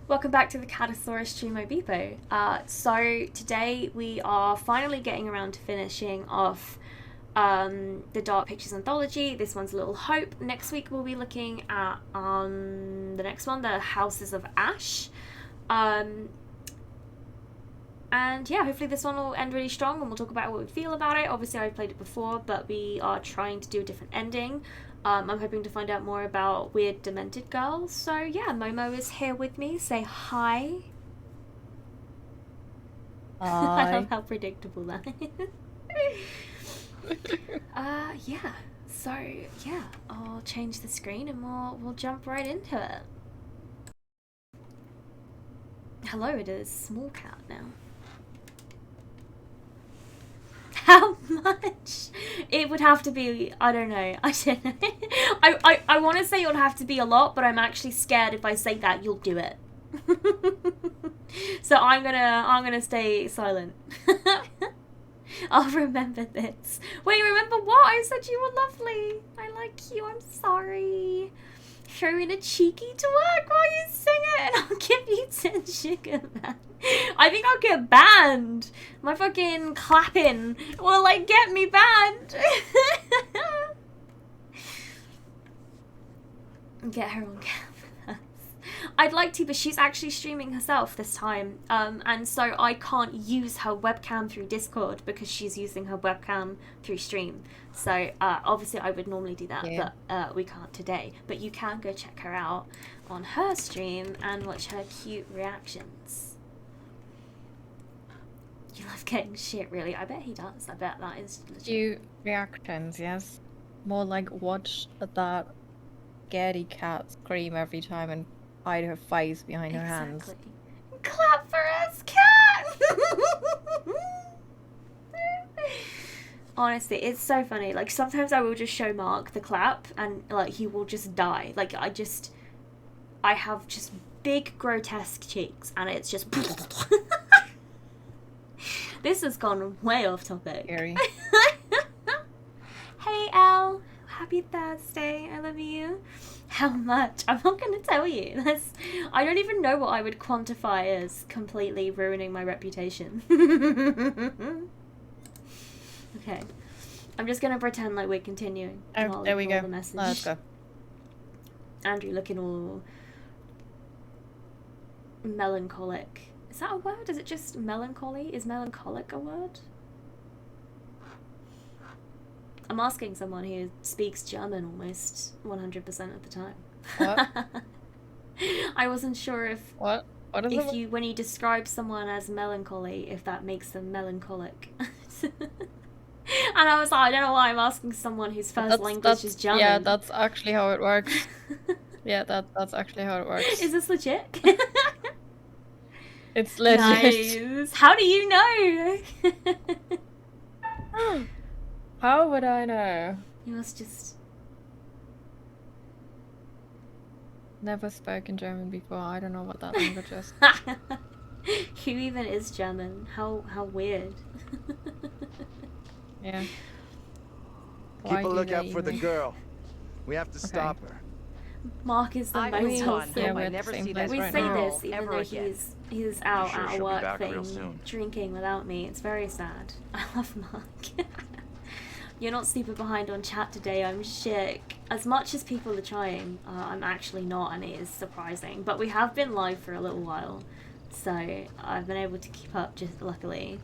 Welcome back to the Catasaurus Stream Obipo. So today we are finally getting around to finishing off the Dark Pictures Anthology. This one's a Little Hope. Next week we'll be looking at the next one, the Houses of Ash. And yeah, hopefully this one will end really strong and we'll talk about what we feel about it. Obviously I've played it before, but we are trying to do a different ending. I'm hoping to find out more about Weird Demented Girls. So yeah, Momo is here with me. Say hi. I love how predictable that is. Yeah. So yeah, I'll change the screen and we'll jump right into it. Hello, it is Small Cat now. How much? It would have to be, I don't know. I don't know. I want to say it would have to be a lot, but I'm actually scared if I say that you'll do it. So I'm gonna stay silent. I'll remember this. Wait, remember what? I said you were lovely. I like you. I'm sorry. Throw in a cheeky twerk while you sing it and I'll give you 10 sugar, man. I think I'll get banned. My fucking clapping will, like, get me banned. Get her on camera. I'd like to, but she's actually streaming herself this time. And so I can't use her webcam through Discord because she's using her webcam through stream. So obviously I would normally do that, but we can't today. But you can go check her out on her stream and watch her cute reactions. You love getting shit, really? I bet he does. I bet that is legit. Cute reactions, yes. More like watch that scaredy cat scream every time and hide her face behind her hands. Clap for us, cat! Honestly, it's so funny. Like, sometimes I will just show Mark the clap and, like, he will just die. Like, I have just big, grotesque cheeks and it's just... This has gone way off topic. Scary. Hey, Elle. Happy Thursday. I love you. How much? I'm not going to tell you. I don't even know what I would quantify as completely ruining my reputation. Okay. I'm just going to pretend like we're continuing. Oh, there we go. The message. Let's go. Andrew looking all melancholic. Is that a word? Is it just melancholy? Is melancholic a word? I'm asking someone who speaks German almost 100% of the time. What? I wasn't sure if What? What is if it? you when you describe someone as melancholy, if that makes them melancholic. And I was like, I don't know why I'm asking someone whose first language is German. Yeah, that's actually how it works. Yeah, that's actually how it works. Is this legit? It's legit. Nice. How do you know? How would I know? You must just... Never spoken German before. I don't know what that language is. Who even is German? How weird. Yeah. Keep a lookout for the girl. We have to stop her. Mark is the most wholesome. Yeah, I never see that we right say now. this even Ever though again. he's out Sure at a she'll be work back real thing, soon. drinking without me. It's very sad. I love Mark. You're not super behind on chat today. I'm sick. As much as people are trying, I'm actually not, and it is surprising. But we have been live for a little while, so I've been able to keep up. Just luckily,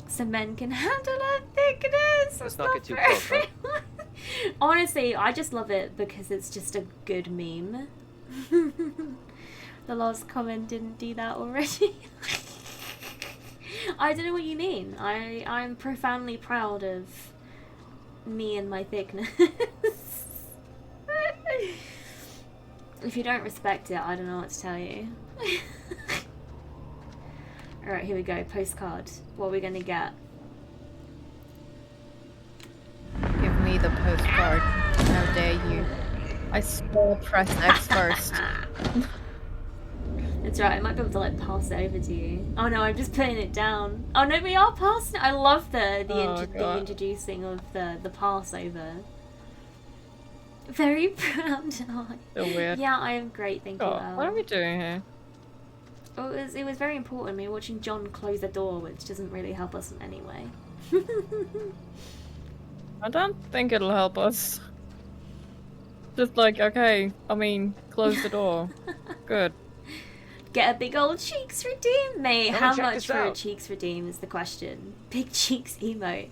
so men can handle our thickness. Let's not get too close, huh? Honestly, I just love it because it's just a good meme. The last comment didn't do that already. I don't know what you mean. I'm profoundly proud of me and my thickness. If you don't respect it, I don't know what to tell you. Alright, here we go. Postcard. What are we gonna get? Give me the postcard. How dare you? I still press X first. It's right, I might be able to like pass it over to you. Oh no, I'm just putting it down. Oh no, we are passing it. I love the introducing of the pass over. Very proud. So weird. Yeah, I am great, thank you. Oh, what are we doing here? It was very important. We were watching John close the door, which doesn't really help us in any way. I don't think it'll help us. Just like, okay, I mean, close the door. Good. Get a big old cheeks redeem, mate. Come How and check much this for a out. cheeks redeem is the question. Big cheeks emote.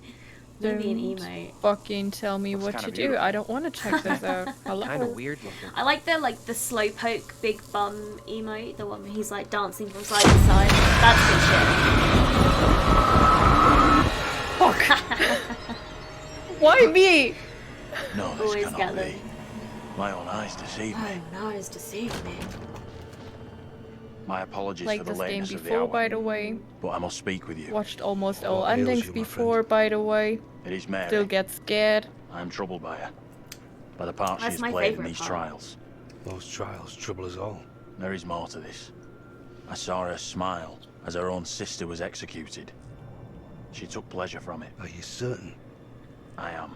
Maybe an Don't emote. fucking tell me Looks what kinda to do. beautiful. I don't want to check this out. Hello? Kind of weird looking. I like the slowpoke big bum emote, the one where he's like dancing from side to side. That's good shit. Fuck. Why me? No, this Always cannot get be. them. My own eyes deceive me. Oh no, it's deceived me. My apologies Played for the this game lateness of the before, hour, by the way. but I must speak with you. Watched almost all What ails endings you, my before, by the way. It is Mary. Still get scared. I am troubled by her. By the part That's she's my played in favourite these part. trials. Those trials trouble us all. There is more to this. I saw her smile as her own sister was executed. She took pleasure from it. Are you certain? I am.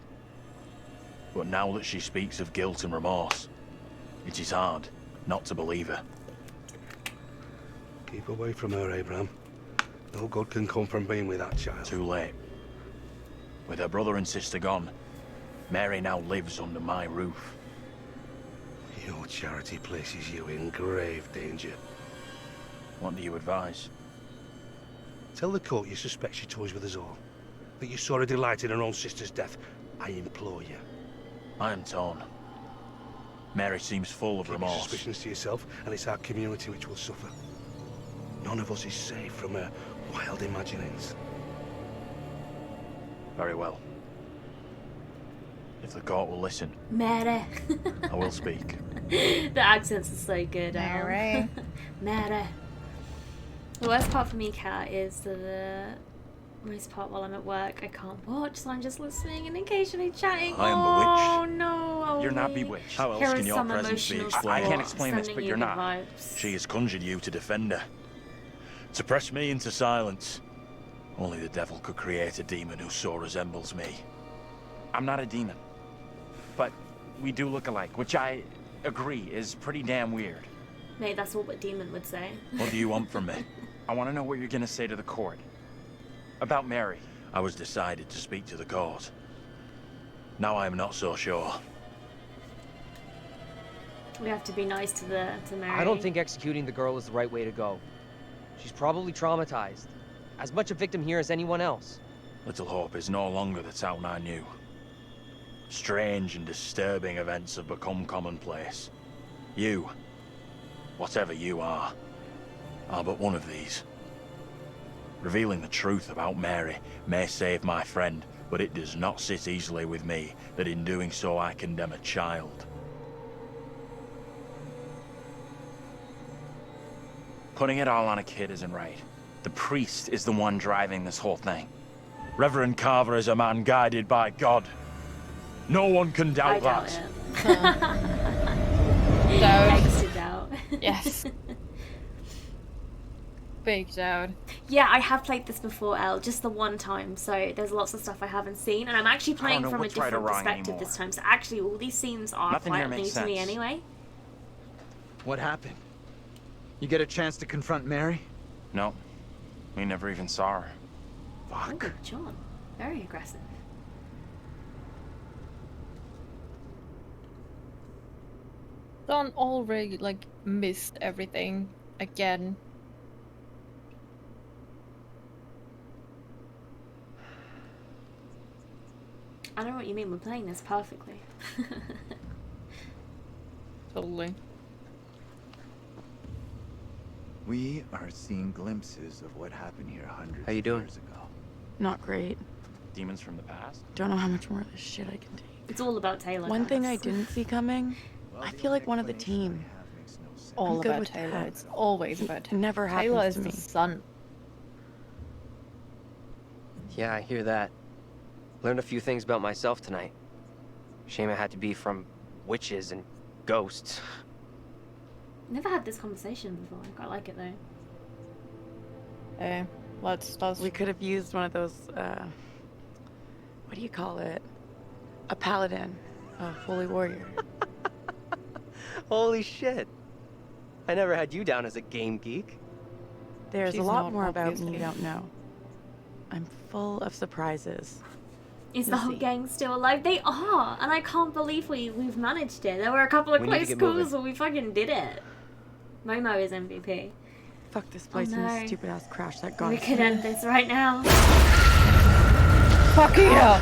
But now that she speaks of guilt and remorse, it is hard not to believe her. Keep away from her, Abraham. No good can come from being with that child. Too late. With her brother and sister gone, Mary now lives under my roof. Your charity places you in grave danger. What do you advise? Tell the court you suspect she toys with us all. That you saw her delight in her own sister's death. I implore you. I am torn. Mary seems full of Keep your remorse. suspicions to yourself, and it's our community which will suffer. None of us is safe from her wild imaginings. Very well. If the court will listen, Mary. I will speak. The accents are so good. Al. Mary. Mary. The worst part for me, Kat, is the most part while I'm at work. I can't watch, so I'm just listening and occasionally chatting. I am Oh bewitched. no, Ollie. You're not bewitched. How else Here can is your some presence be emotional explained? I can't support, explain this, sending but you you're good not. vibes. She has conjured you to defend her. To press me into silence. Only the devil could create a demon who so resembles me. I'm not a demon. But we do look alike, which I agree is pretty damn weird. Mate, that's what a demon would say. What do you want from me? I want to know what you're going to say to the court. About Mary. I was decided to speak to the court. Now I am not so sure. We have to be nice to Mary. I don't think executing the girl is the right way to go. She's probably traumatized. As much a victim here as anyone else. Little Hope is no longer the town I knew. Strange and disturbing events have become commonplace. You, whatever you are but one of these. Revealing the truth about Mary may save my friend, but it does not sit easily with me that in doing so I condemn a child. Putting it all on a kid isn't right. The priest is the one driving this whole thing. Reverend Carver is a man guided by God. No one can I doubt doubt that. it. Doubt. Exit out. Yes. Big doubt. Yeah, I have played this before, Elle, just the one time, so there's lots of stuff I haven't seen, and I'm actually playing know from a what's right or different wrong perspective anymore. this time, so actually all these scenes are Nothing here quite new makes to me sense. anyway. What happened? You get a chance to confront Mary? No. We never even saw her. Fuck. Ooh, John. Very aggressive. Don already, like, missed everything again. I know what you mean, we're playing this perfectly. Totally. We are seeing glimpses of what happened here hundreds How you of doing? years ago. Not great. Demons from the past? Don't know how much more of this shit I can take. It's all about Taylor. One thing I guys. didn't see coming, Well, I the feel like only one of the explanation team. I have makes no sense. All good about with Taylor. that. It's always It about Taylor. never Taylor happens is to the me. son. Yeah, I hear that. Learned a few things about myself tonight. Shame it had to be from witches and ghosts. Never had this conversation before. I quite like it though. Hey, let's We could have used one of those, what do you call it? A paladin. A holy warrior. Holy shit. I never had you down as a game geek. There's She's a lot not, more about me obviously. you don't know. I'm full of surprises. Is the You'll whole see. gang still alive? They are, and I can't believe we've managed it. There were a couple of We need to close get calls, moving. but we fucking did it. Momo is MVP. Fuck this place and no. this stupid ass crash that got We us could here. end this right now. Fuck yeah!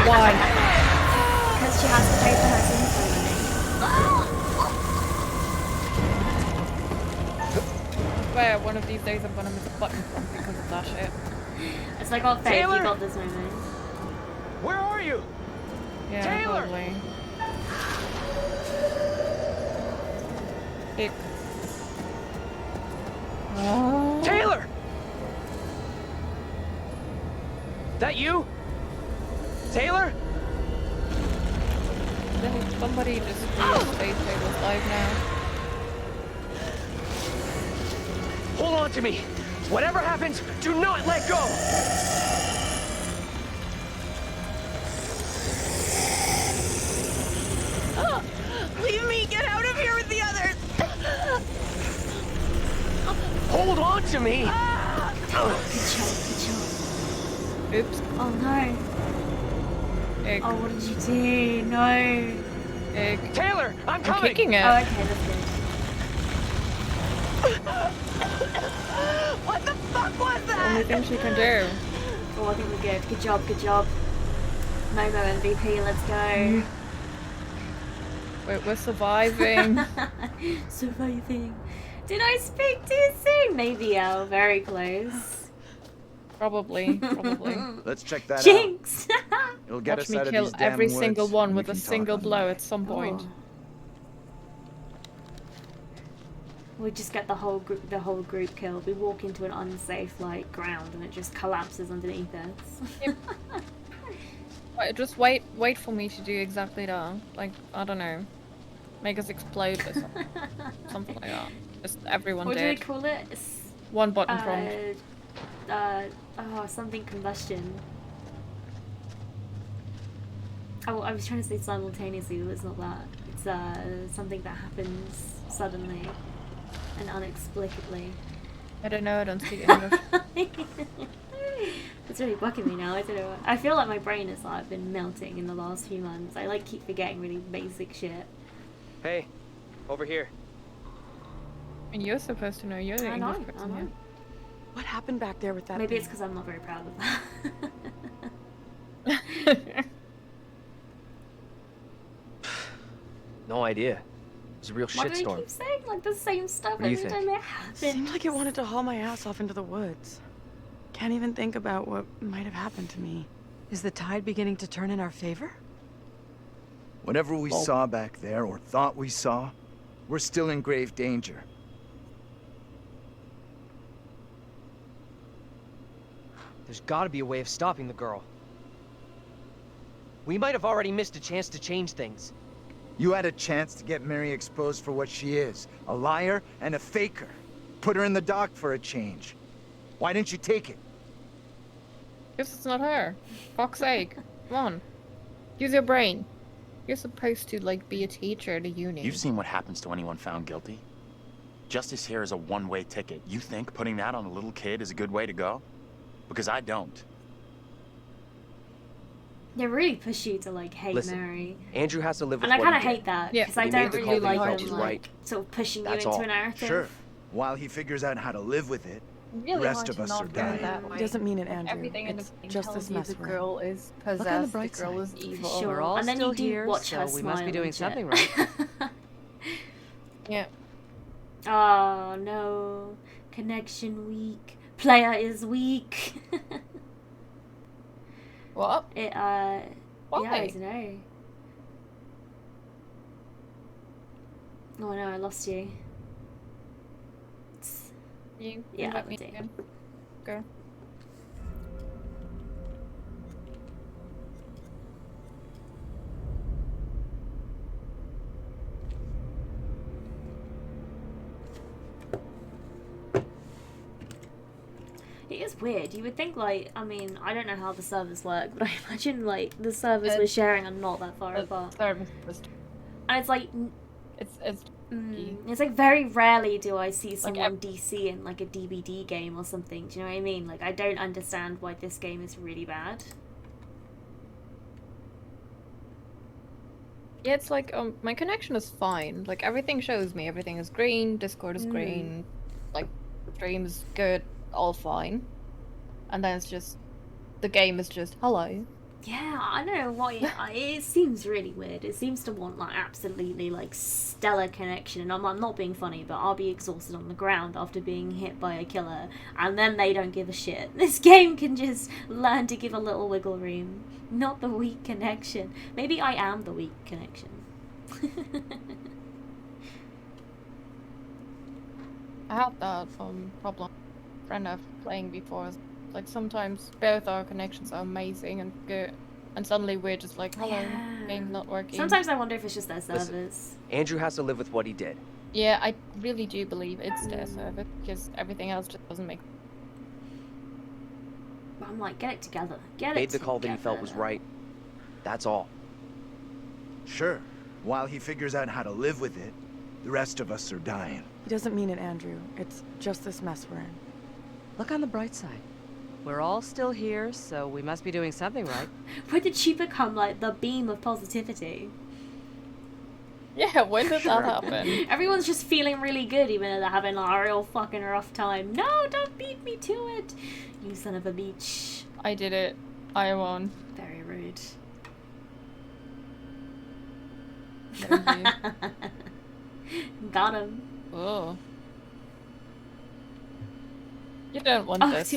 Why? Because she has to pay for her sins I swear, one of these days I'm gonna miss a button from because of that shit. It's like, oh, Faith, Taylor! you got this moment. Where are you? Yeah, Taylor! probably. Dick. Oh. Taylor! That you? Taylor? Somebody just screwed Space Table's live now. Hold on to me. Whatever happens, do not let go. Leave me! Get out of here with the others! Hold on to me. Good job, good job. Oops. Oh no. Egg. Oh, what did you do? No. Egg. Taylor, I'm I'm coming. kicking it. Oh, okay, that's good. What the fuck was Only that? thing she can do. Oh, I think we're good. Good job, good job. Momo MVP, let's go. We're surviving. Surviving. Did I speak too soon? Maybe, Elle. Very close. Probably. Let's check that out. Jinx! It'll get Watch us me out of kill these damn every woods, single one and we with a can talk single on blow that. at some point. Oh. We just get the whole group killed. We walk into an unsafe like ground and it just collapses underneath us. Just wait for me to do exactly that. Like, I don't know. Make us explode or something. Something like that. Just everyone What do we dead. call it? It's, One button prompt. something combustion. Oh, I was trying to say simultaneously, but it's not that. It's something that happens suddenly and inexplicably. I don't know, I don't speak English. It's really bugging me now. I don't know. I feel like my brain has like been melting in the last few months. I like keep forgetting really basic shit. Hey, over here. And you're supposed to know, you're the I know, English person I know. here. What happened back there with that Maybe thing? it's because I'm not very proud of that. No idea. It was a real Why do we shitstorm. keep saying like the same stuff do you every think? time it happens? Seemed like it wanted to haul my ass off into the woods. Can't even think about what might have happened to me. Is the tide beginning to turn in our favor? Whatever we saw back there, or thought we saw, we're still in grave danger. There's gotta be a way of stopping the girl. We might have already missed a chance to change things. You had a chance to get Mary exposed for what she is, a liar and a faker. Put her in the dock for a change. Why didn't you take it? Guess it's not her. Fuck's sake. Come on. Use your brain. You're supposed to, like, be a teacher at a uni. You've seen what happens to anyone found guilty. Justice here is a one-way ticket. You think putting that on a little kid is a good way to go? Because I don't. They really push you to like hate Listen, Mary, Andrew has to live with and I what kind of he did. hate that Yeah. because I He don't made the really call that he like felt them was like right. sort of pushing That's you into all. a narrative. Sure. While he figures out how to live with it, Really rest hard of to us not are go dying. that way. Doesn't mean it, Andrew. Everything in the It's game just tells this you mess the we're in. girl is Look on the possessed, the bright girl side. is evil. Sure. We're all and then still you do here, watch so her we must be smile doing and something shit. right. Yeah. Oh no, connection weak. Player is weak. What? It yeah, I Why? don't know. Oh no, I lost you. It's, You Yeah, invite me I did. again. Go. it is weird. You would think like, I mean, I don't know how the servers work, but I imagine like the servers Uh, we're sharing are not that far apart. Service was And it's like, it's It's like very rarely do I see Like, someone DC in like a DBD game or something. Do you know what I mean? Like, I don't understand why this game is really bad. Yeah, it's like my connection is fine. Like everything shows me everything is green, Discord is green, like stream is good, all fine. And then it's just the game is just hello. Yeah, I don't know why it seems really weird. It seems to want like absolutely like stellar connection, and I'm not being funny, but I'll be exhausted on the ground after being hit by a killer, and then they don't give a shit. This game can just learn to give a little wiggle room, not the weak connection. Maybe I am the weak connection. I had that problem. Friend I've playing before. Like sometimes both our connections are amazing and good, and suddenly we're just like, hello, game not working. Sometimes I wonder if it's just their servers. Listen, Andrew has to live with what he did. Yeah, I really do believe it's their server because everything else just doesn't make. But I'm like, get it together. Made the call that he felt was right. That's all. Sure. While he figures out how to live with it, the rest of us are dying. He doesn't mean it, Andrew. It's just this mess we're in. Look on the bright side. We're all still here, so we must be doing something right. When did she become like the beam of positivity? Yeah, when did that happen? Everyone's just feeling really good even though they're having like, a real fucking rough time. No, don't beat me to it, you son of a bitch. I did it. I won. Very rude. Got him. Oh. You don't want this.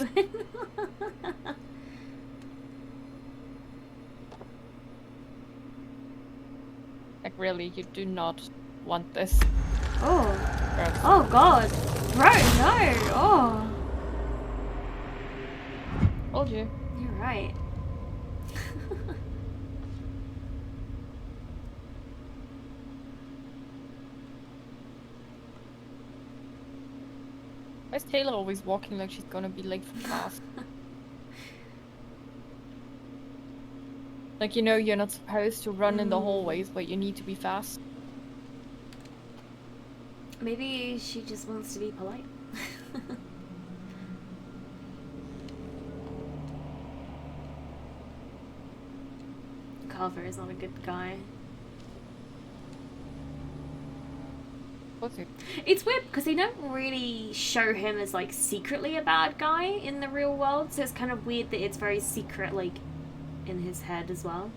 Like really, you do not want this. Oh. Gross. Oh god. Bro, no. Oh. Told you. You're right. Why is Taylor always walking like she's gonna be late for class? Like, you know, you're not supposed to run in the hallways, but you need to be fast. Maybe she just wants to be polite. Carver is not a good guy. What's he? It's weird because they don't really show him as like secretly a bad guy in the real world, so it's kind of weird that it's very secret, like in his head as well.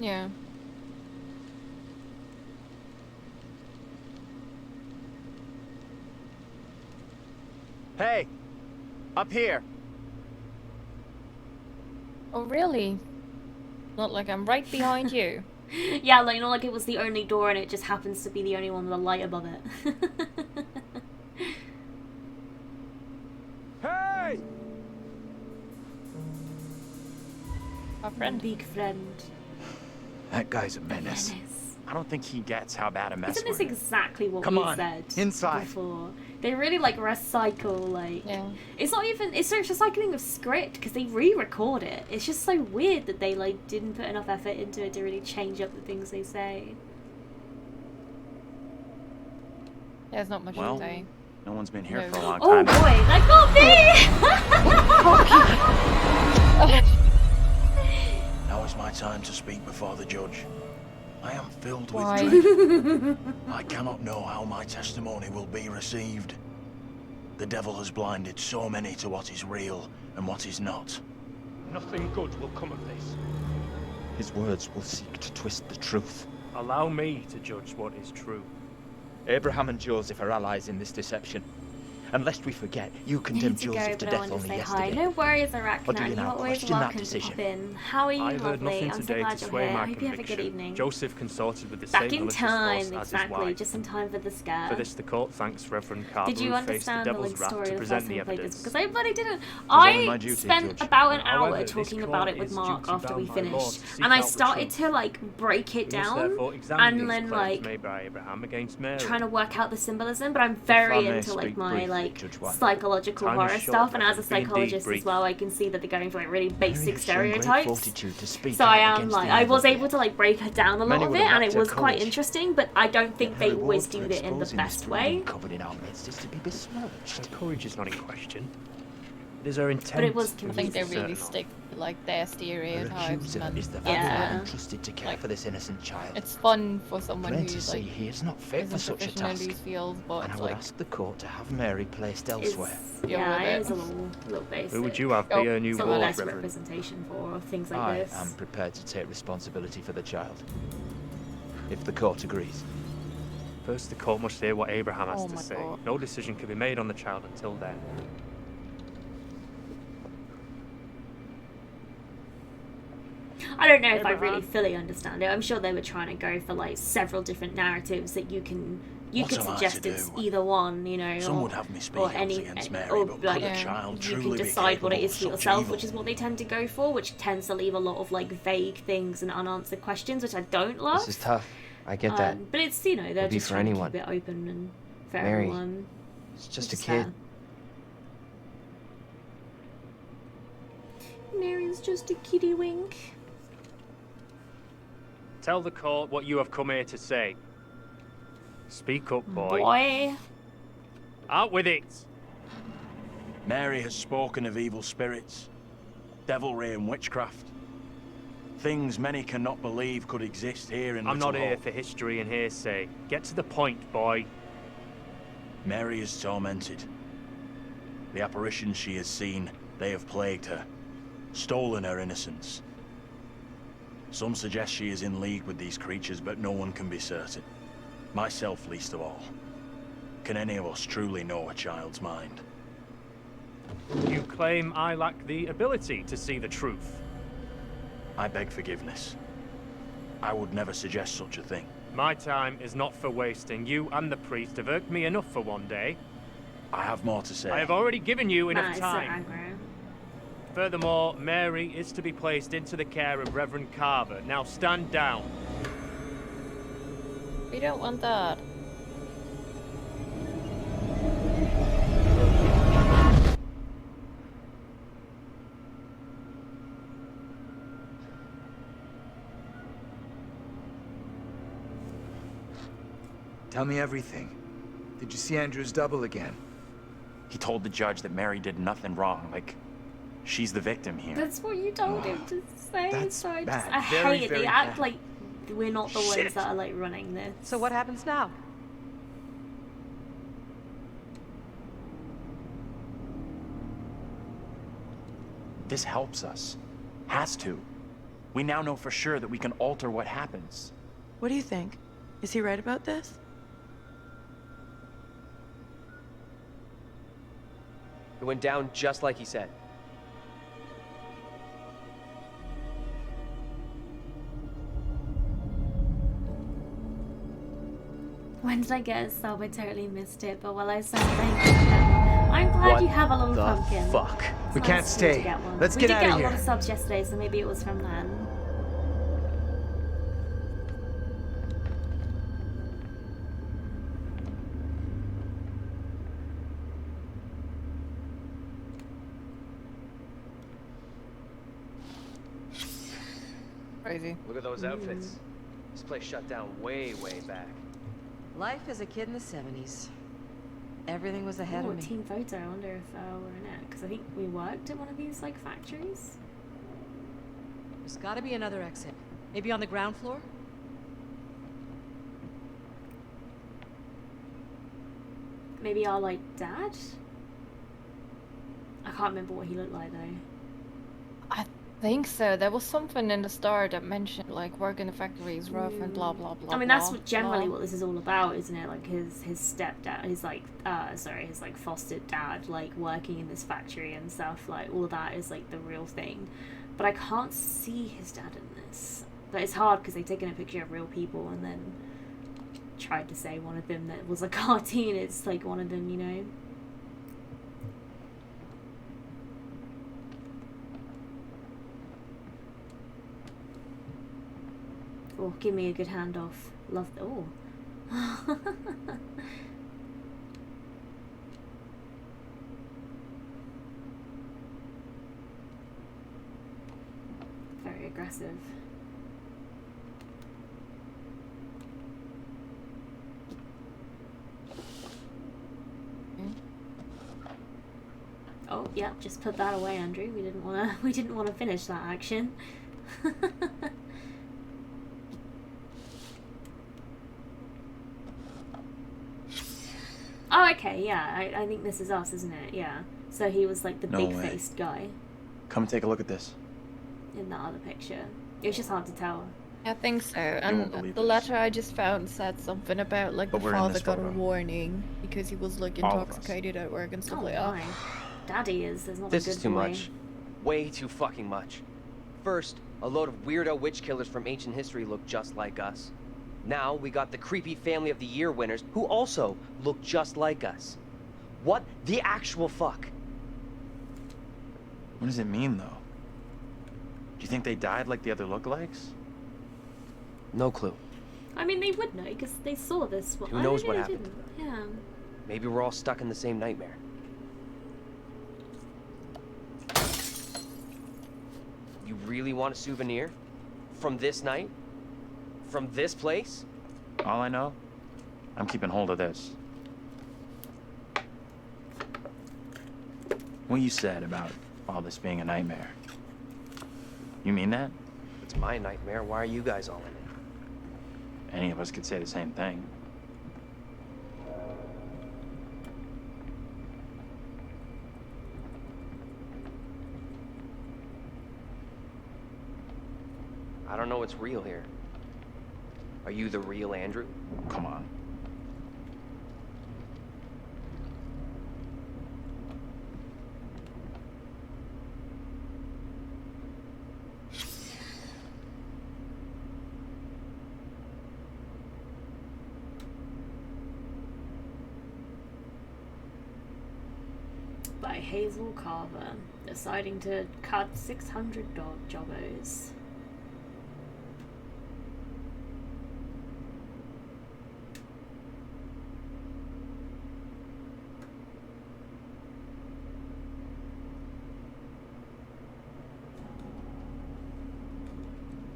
Yeah. Hey! Up here! Oh, really? Not like I'm right behind you. Yeah, like not like it was the only door and it just happens to be the only one with a light above it. Hey! Our friend. Big friend. That guy's a menace. I don't think he gets how bad a mess Isn't this we're in. exactly what Come we on, said inside. before? They really like recycle, like Yeah. it's not even, it's just recycling of script because they re-record it. It's just so weird that they like didn't put enough effort into it to really change up the things they say. There's not much Well, to say. No one's been here No. for a long Oh time. boy, that got me! Now is my time to speak before the judge. I am filled Why? with dread. I cannot know how my testimony will be received. The devil has blinded so many to what is real and what is not. Nothing good will come of this. His words will seek to twist the truth. Allow me to judge what is true. Abraham and Joseph are allies in this deception. And lest we forget, you I condemned need to go, Joseph to but I death want to only say yesterday. hi. No worries, Or do Arachna. you You're now always question that welcome to decision? pop in. How are you, I heard lovely? nothing I'm so today glad to you're sway here. my I hope you have a conviction. good evening. Joseph consorted with the Back same in malicious time, force as his exactly. wife. Just in time for the scare. For this, the court thanks Reverend Carver, Did you who faced the understand the devil's like wrath story to of the present first the time I played this? evidence. Because I bloody didn't. only my I duty, spent Judge. about an hour However, this talking court about it with is Mark duty after we bound by law finished, to seek and I out the started truth. to like break it We must down therefore examine and these then claims like made by Abraham against Mary. trying to work out the symbolism. But I'm If I very may into like speak my briefly, it, like Judge White. psychological Time is horror short, stuff, and as a Reverend. Be indeed psychologist as brief. well, I can see that they're going for like really basic Mary has shown great stereotypes. fortitude to speak So out I am against like, the I evil was able here. to like break her down a Many lot of would it, have and lacked it her was quite courage. interesting. But I don't think Yet they her reward always for do it in the exposing best this way. freedom covered in our midst is to be besmirched. Her courage is not in question. It is her intent. But it was I think they confusing. really stick to, like, their Her stereotypes, accuser and is the that's very Yeah. one what- trusted to care like, for this innocent child. it's fun for someone Plain who, to see like, he is not fit for isn't such a proficient in task. these fields, but And I it's would like, ask the court to have Mary placed Is, elsewhere. yeah, with it it. is a little basic. Who would you have be Oh, her new It's a ward, less Reverend? representation for things like I this. am prepared to take responsibility for the child. If the court agrees. First, the court must hear what Abraham has Oh to my say. God. No decision can be made on the child until then. I don't know if I Abraham. really fully understand it. I'm sure they were trying to go for like several different narratives that you What could am I suggest to it's do? either one, you know, Some or, would have me speak or out any, against Mary, or but like could a Yeah. child you truly can be decide what it capable is of for such yourself, evil? which is what they tend to go for, which tends to leave a lot of like vague things and unanswered questions, which I don't love. This is tough. I get that. But it's, you know, they're Would be just for trying anyone. to keep it open and for Mary, everyone. It's just which a is kid. fair. Mary's just a kitty wink. Tell the court what you have come here to say. Speak up, boy. Boy. Out with it! Mary has spoken of evil spirits, devilry and witchcraft. Things many cannot believe could exist here in I'm Little not here Hope. for history and hearsay. Get to the point, boy. Mary is tormented. The apparitions she has seen, they have plagued her, stolen her innocence. Some suggest she is in league with these creatures, but no one can be certain. Myself least of all. Can any of us truly know a child's mind? You claim I lack the ability to see the truth. I beg forgiveness. I would never suggest such a thing. My time is not for wasting. You and the priest have irked me enough for one day. I have more to say. I have already given you Man, enough it's so time. aggro. Furthermore, Mary is to be placed into the care of Reverend Carver. Now stand down. we don't want that. Tell me everything. Did you see Andrew's double again? He told the judge that Mary did nothing wrong. Like, she's the victim here. That's what you told him to say. That's so I, bad. I Very, hate it. very They act bad. like we're not the Shit. ones that are like running this. So what happens now? This helps us. Has to. We now know for sure that we can alter what happens. What do you think? Is he right about this? It went down just like he said. When did I get a sub? I totally missed it. But while I said thank you, I'm glad What you have a little the pumpkin. fuck? It's We nice can't to stay. get one. Let's we get did outta get a here. lot of subs yesterday, so maybe it was from then. Crazy. Look at those outfits. This place shut down way, way back. Life as a kid in the 70s. Everything was ahead Oh, of me. team photo. I wonder if we're in it. Because I think we worked at one of these like factories. There's gotta be another exit. Maybe on the ground floor? Maybe our like dad? I can't remember what he looked like though. I think so. There was something in the start that mentioned like work in the factory is rough and blah blah blah. I mean, that's blah, what generally blah. what this is all about, isn't it? Like his stepdad, his like his like fostered dad, like working in this factory and stuff. Like all of that is like the real thing. But I can't see his dad in this. But it's hard because they've taken a picture of real people and then tried to say one of them that was a cartoon. It's like one of them, you know. Oh, give me a good handoff. Love. Oh. aggressive. Oh, yeah, just put that away, Andrew. We didn't wanna finish that action. Oh, okay, yeah, I think this is us, isn't it? Yeah. So he was like the No way. big-faced guy Come and take a look at this. in that other picture. It was just hard to tell. I think so. won't And believe the this. letter I just found said something about like But the we're in father this got a photo. warning because he was like All of us. intoxicated at work and stuff Oh like my. that. Daddy is. There's not This a good is too boy. much. Way too fucking much. First, a load of weirdo witch killers from ancient history look just like us. Now we got the creepy Family of the Year winners who also look just like us. What the actual fuck? What does it mean, though? Do you think they died like the other lookalikes? No clue. I mean, they would know because they saw this one. Who knows Maybe what they happened? didn't. Yeah. Maybe we're all stuck in the same nightmare. You really want a souvenir? From this night? From this place? All I know, I'm keeping hold of this. What you said about all this being a nightmare. You mean that? It's my nightmare. Why are you guys all in it? Any of us could say the same thing. I don't know what's real here. Are you the real Andrew? Come on. By Hazel Carver, deciding to cut 600 dog jobbos.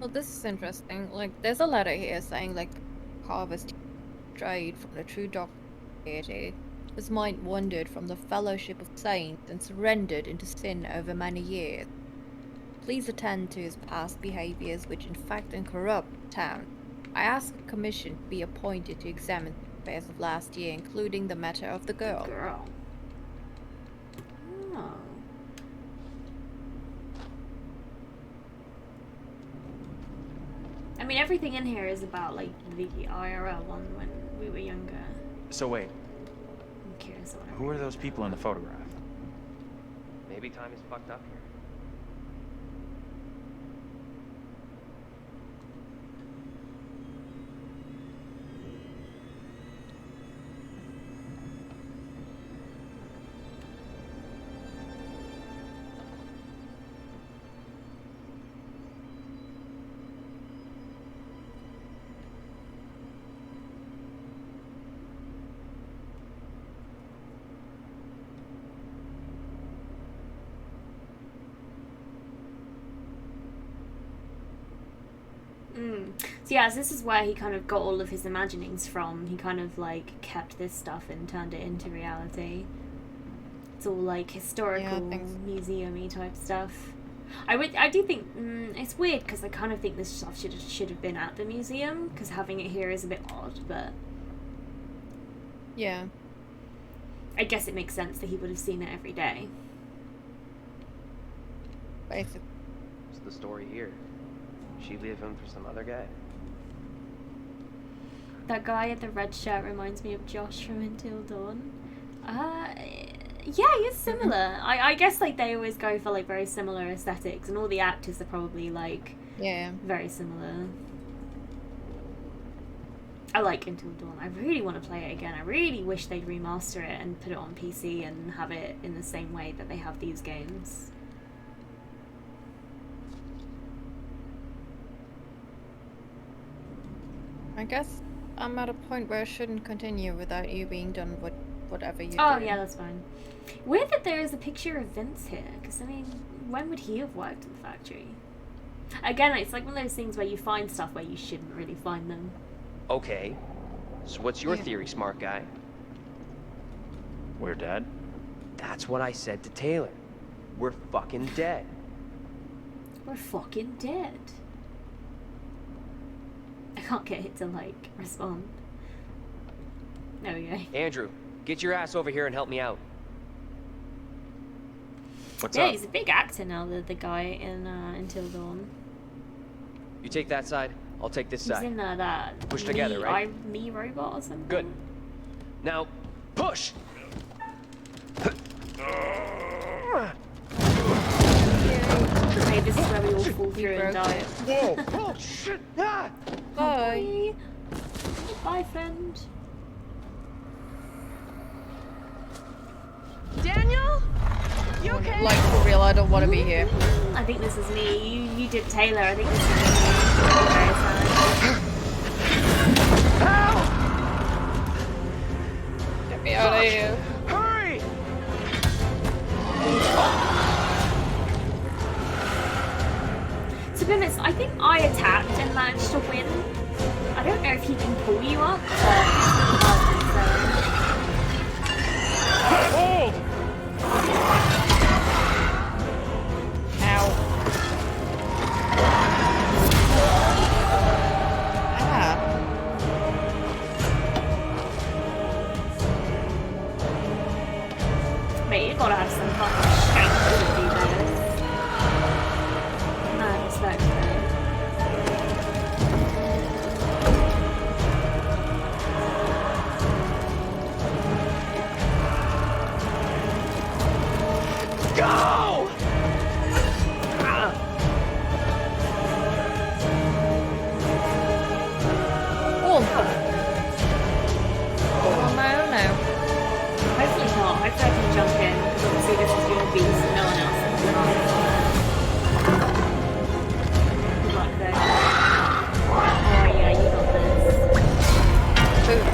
Well, this is interesting. Like, there's a letter here saying like Carver's strayed from the true doctrine of deity. His mind wandered from the fellowship of saints and surrendered into sin over many years. Please attend to his past behaviors, which infect and corrupt the town. I ask a commission to be appointed to examine the affairs of last year, including the matter of the girl. Oh. I mean, everything in here is about like the IRL one when we were younger. So wait, I'm curious what who are those people in the photograph? Maybe time is fucked up here. So yeah, so this is where he kind of got all of his imaginings from. He kind of like kept this stuff and turned it into reality. It's all like historical, museum-y type stuff. I do think it's weird because I kind of think this stuff should have been at the museum because having it here is a bit odd, but yeah, I guess it makes sense that he would have seen it every day. Basically. What's the story here? She leave him for some other guy? That guy in the red shirt reminds me of Josh from Until Dawn. Yeah, he's similar. I guess like they always go for like very similar aesthetics, and all the actors are probably like very similar. I like Until Dawn. I really want to play it again. I really wish they'd remaster it and put it on PC and have it in the same way that they have these games. I guess I'm at a point where I shouldn't continue without you being done with whatever you're Oh, doing. yeah, that's fine. Weird that there is a picture of Vince here, because, I mean, when would he have worked in the factory? Again, it's like one of those things where you find stuff where you shouldn't really find them. Okay. So what's your theory, smart guy? We're dead? That's what I said to Taylor. We're fucking dead. We're fucking dead. I can't get it to, like, respond. There we go. Andrew, get your ass over here and help me out. What's Yeah, up? he's a big actor now, the guy in Until Dawn. You take that side, I'll take this He's side. in that Push together, right? Me Robot or something. Good. Now, push! Okay, this is where we all fall through and die. Whoa! Oh, shit! Ah! Bye. Bye, friend. Daniel? You okay? Like, for real, I don't want to be here. I think this is me. You did Taylor. I think this is me. Very sad. Get me out of here. Hurry! To be honest, I think I attacked and managed to win. I don't know if he can pull you up, but Oh! Ow. Ah. mate, you gotta have some fucking strength to do this. Mad respect, though. Go! Oh. Oh no, no. Hopefully not. Hopefully I can jump in, because obviously this is your beast and no one else is Good luck, though. Oh yeah, you got this. Boom.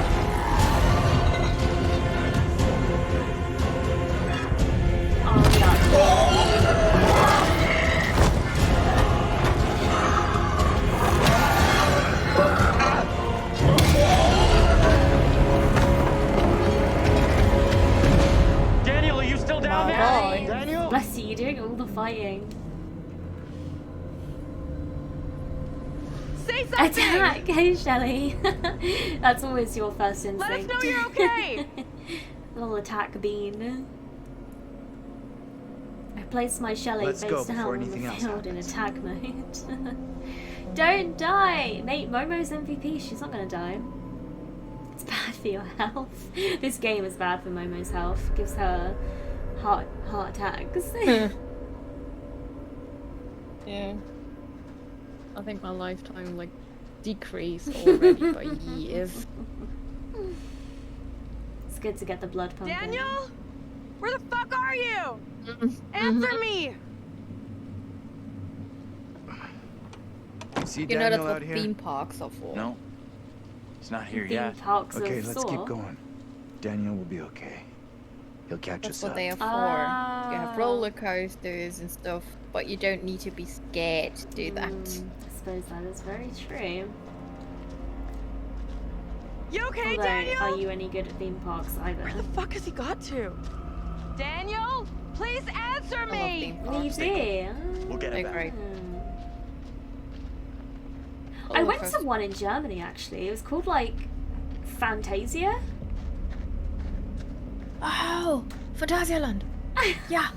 Oh yeah. Daniel, are you still down there? Bye. Daniel? Bless you, you're doing all the fighting. Say something! Attack! Hey, Shelly. That's always your first instinct. Let us know you're okay! Little attack bean. I placed my Shelly Let's face go down before on the anything else field in happens. attack mode. Don't die! Mate, Momo's MVP, she's not gonna die. It's bad for your health. This game is bad for Momo's health. Gives her heart attacks. Yeah. I think my lifetime, like, decreased already by years. It's good to get the blood pumping. Daniel? Where the fuck are you? Answer me! You see You know Daniel that's out what here? theme parks are for. No. He's not here Theme yet. parks Okay, of let's Saw. keep going. Daniel will be okay. He'll catch That's us what up. they are for. You have Ah. roller coasters and stuff, but you don't need to be scared to do that. I suppose that is very true. You okay, Although, Daniel? are you any good at theme parks either? Where the fuck has he got to? Daniel? Please answer I love me! theme Well, you parks. do. We'll get They're it back. great. I Roller went to coaster. one in Germany actually. It was called like Fantasia. Oh, Phantasialand. Yeah.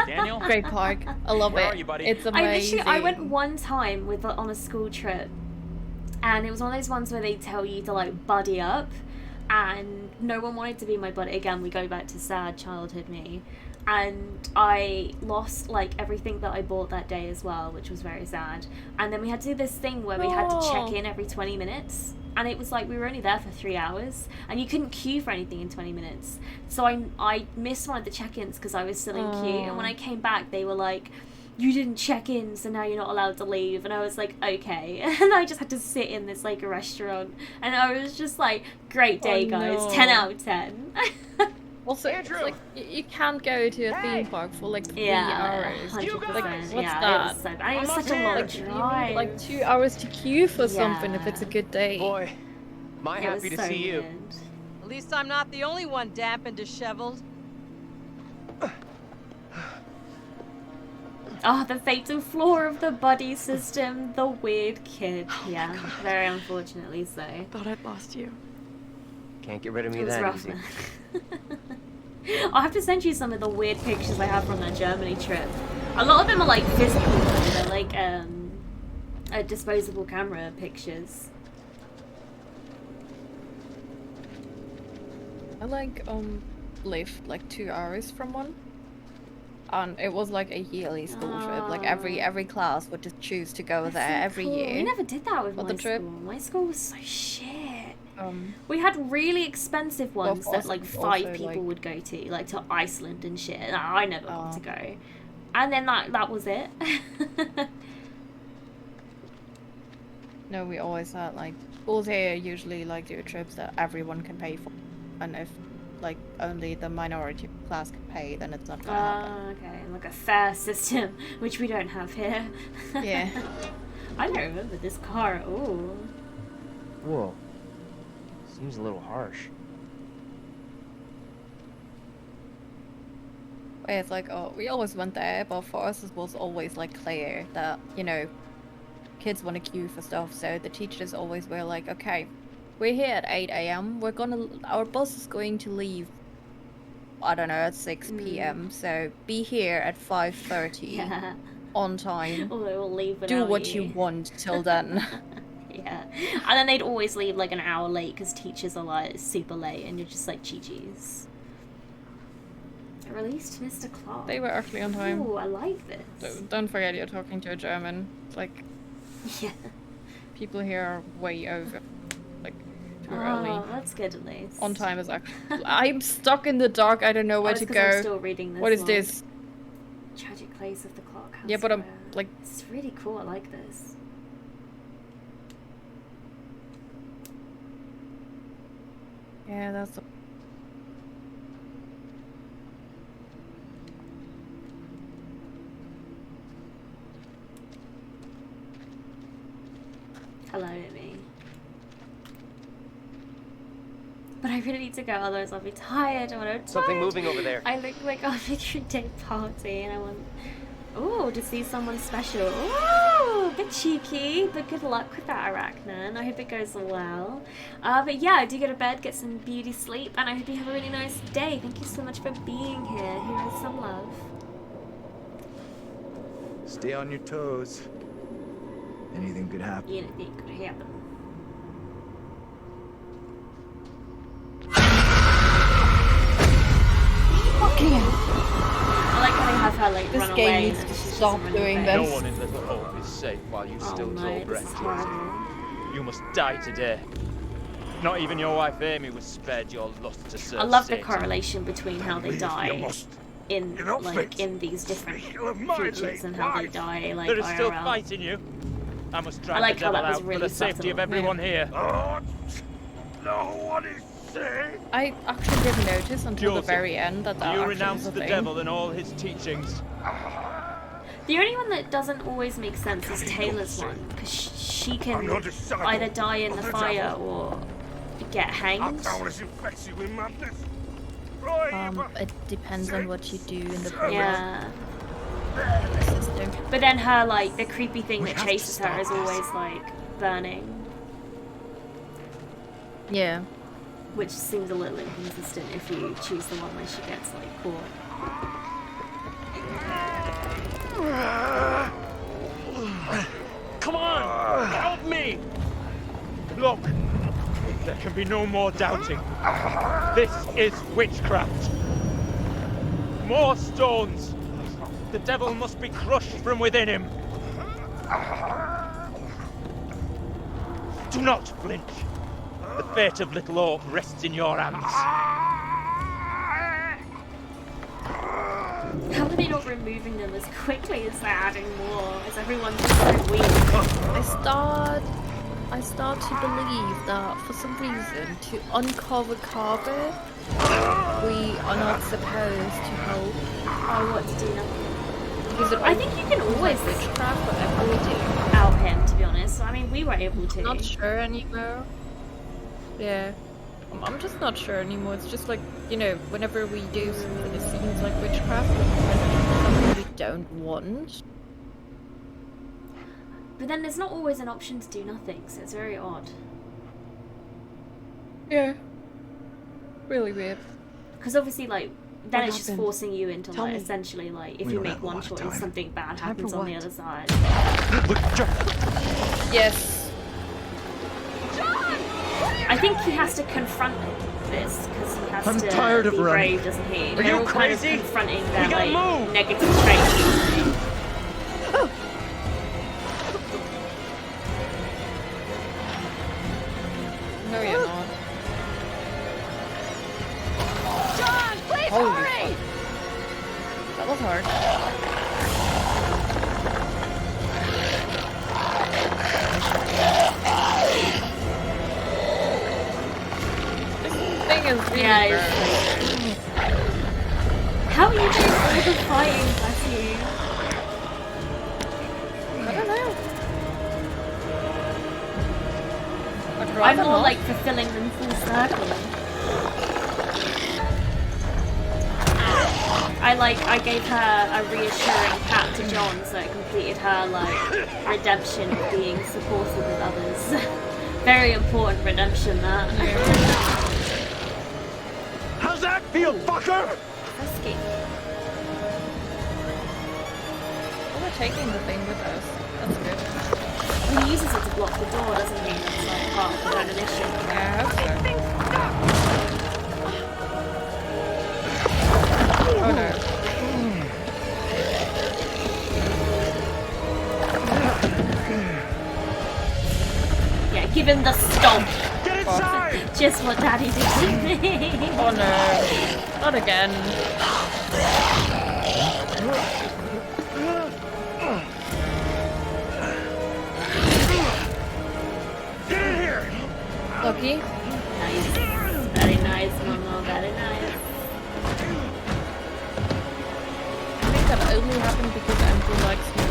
Daniel? Great park. I love Where it. are you, buddy? It's I amazing. literally I went one time on a school trip, and it was one of those ones where they tell you to like buddy up, and no one wanted to be my buddy. Again, we go back to sad childhood me, and I lost like everything that I bought that day as well, which was very sad. And then we had to do this thing where we had to check Oh. in every 20 minutes. And it was like we were only there for 3 hours, and you couldn't queue for anything in 20 minutes. So I missed one of the check-ins because I was still in queue. And when I came back, they were like, "You didn't check in, so now you're not allowed to leave." And I was like, "Okay." And I just had to sit in this like a restaurant, and I was just like, "Great day, Oh, guys! no. 10 out of 10." Also, it's like you can't go to a theme park for like 3 hours. 100%. Like, what's yeah, that? It was such a long Like, you drive. need like 2 hours to queue for something if it's a good day. Boy, am I It happy was to so see you. weird. At least I'm not the only one damp and disheveled. Oh, the fatal flaw of the buddy system. The weird kid. Yeah, very unfortunately so. Thought I'd lost you. Can't get rid of me It was that rough, easy. man. I'll have to send you some of the weird pictures I have from that Germany trip. A lot of them are like physical, they're like disposable camera pictures. I like lived like 2 hours from one. And it was like a yearly school trip. Like every class would just choose to go there every year. We never did that with on my the trip. school. My school was so shit. We had really expensive ones that like 5 people like... would go to, like to Iceland and shit. And I never got to go. And then that was it. No, we always had like schools here usually like do trips that everyone can pay for, and if like only the minority class can pay, then it's not gonna happen. Okay, like a fair system, which we don't have here. Yeah. I don't remember this car. Ooh. Whoa. Seems a little harsh. It's like, oh, we always went there, but for us it was always like clear that, you know, kids want to queue for stuff, so the teachers always were like, okay, we're here at 8 a.m. Our bus is going to leave, I don't know, at 6 p.m. So be here at 5:30 on time. Or they will leave Do what you want till then. Yeah. And then they'd always leave like an hour late because teachers are like super late and you're just like GG's. I released Mr. Clark. They were actually on time. Ooh, I like this. Don't forget you're talking to a German. It's like, yeah. People here are way over. Like, too Oh, early. that's good at least. On time is actually... I'm stuck in the dark. I don't know where to go. I'm still reading this What is log. this? Tragic Place of the Clock House. Yeah, but I'm Square. like... It's really cool. I like this. Yeah, that's... Hello, Amy. But I really need to go, otherwise I'll be tired. I want to. Something moving over there. I look like a picture day party, and I want. Ooh, to see someone special. Ooh, a bit cheeky, but good luck with that, Arachnan. I hope it goes well. But yeah, do go to bed, get some beauty sleep, and I hope you have a really nice day. Thank you so much for being here. Here is some love. Stay on your toes. Anything could happen. Anything could happen. Fucking hell. I like how they have her like This run game away needs and to she's just stop running doing away. this. No one in Little Hope is safe while you still no, draw this breath, is Josie. horrible. You must die today. Not even your wife Amy was spared your lust to serve I love the Satan. correlation between how they die in like in these different futures and how they die like There is still IRL. fight in you. I must drive I like the how devil that was out really for the safety subtle. of everyone here. No one is safe. I actually didn't notice until the Josie, very end that do that you actually renounce was a the thing. devil and all his teachings? The only one that doesn't always make sense is Taylor's one, because she can either die in the fire or get hanged. Infected with madness. It depends on what you do in the prison Yeah. system. But then her like the creepy thing that chases her is always like burning, Yeah. which seems a little inconsistent if you choose the one where she gets like caught. Come on! Help me! Look, there can be no more doubting. This is witchcraft. More stones. The devil must be crushed from within him. Do not flinch. The fate of Little Hope rests in your hands. How are they not removing them as quickly as they're adding more? Is everyone just so weak? I start I start to believe that for some reason, to uncover Carver, we are not supposed to help. Oh, what to do now? Because I think you can always witchcraft, whatever we do. Out him, to be honest. I mean, we were able to. Not sure anymore. Yeah. I'm just not sure anymore. It's just like, you know, whenever we do something that seems like witchcraft, something we don't want. But then there's not always an option to do nothing, so it's very odd. Yeah. Really weird. Because obviously, like, then What it's just happened? forcing you into, Tell like, me. essentially, like, if We you don't make have a one lot of choice, time. something bad Time happens for on the what? other side. Yes. I think he has to confront this, because he has I'm to tired of be running. brave, doesn't he? Are They're you all kind of crazy? confronting We their, gotta like, move! negative traits. No, you're not. John, please Holy hurry! That was hard. This thing is really Yeah, burnt. How are you doing all the fighting, bless you? I don't know. I'd I'm rather more not. like fulfilling them full circle. I gave her a reassuring pat to John, so it completed her like redemption of being supportive of others. Very important redemption, that. How's that feel, fucker? Risky. Oh, we're taking the thing with us. That's good. Well, he uses it to block the door, doesn't he? That's like part of the premonition. Yeah, I hope so. Oh no. Yeah, give him the stomp. Get inside! Just what Daddy did to me. Oh no. Not again. Get in here! Lucky. Nice. Very nice, Momo. Very nice. I think that only happened because Andrew likes me.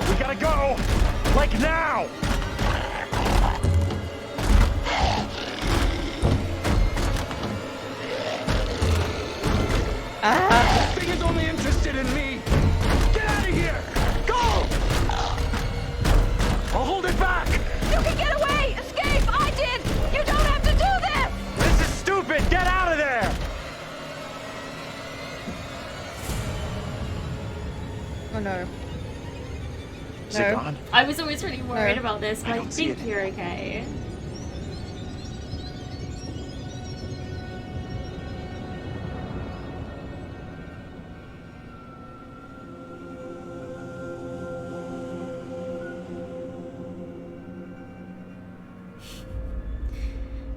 We gotta go! Like now! Ah! Thing is only interested in me! Get out of here! Go! I'll hold it back! You can get away! Escape! I did! You don't have to do this! This is stupid! Get out of there! Oh no. Is it gone? I was always really worried No. about this, but I I don't see think it. you're okay.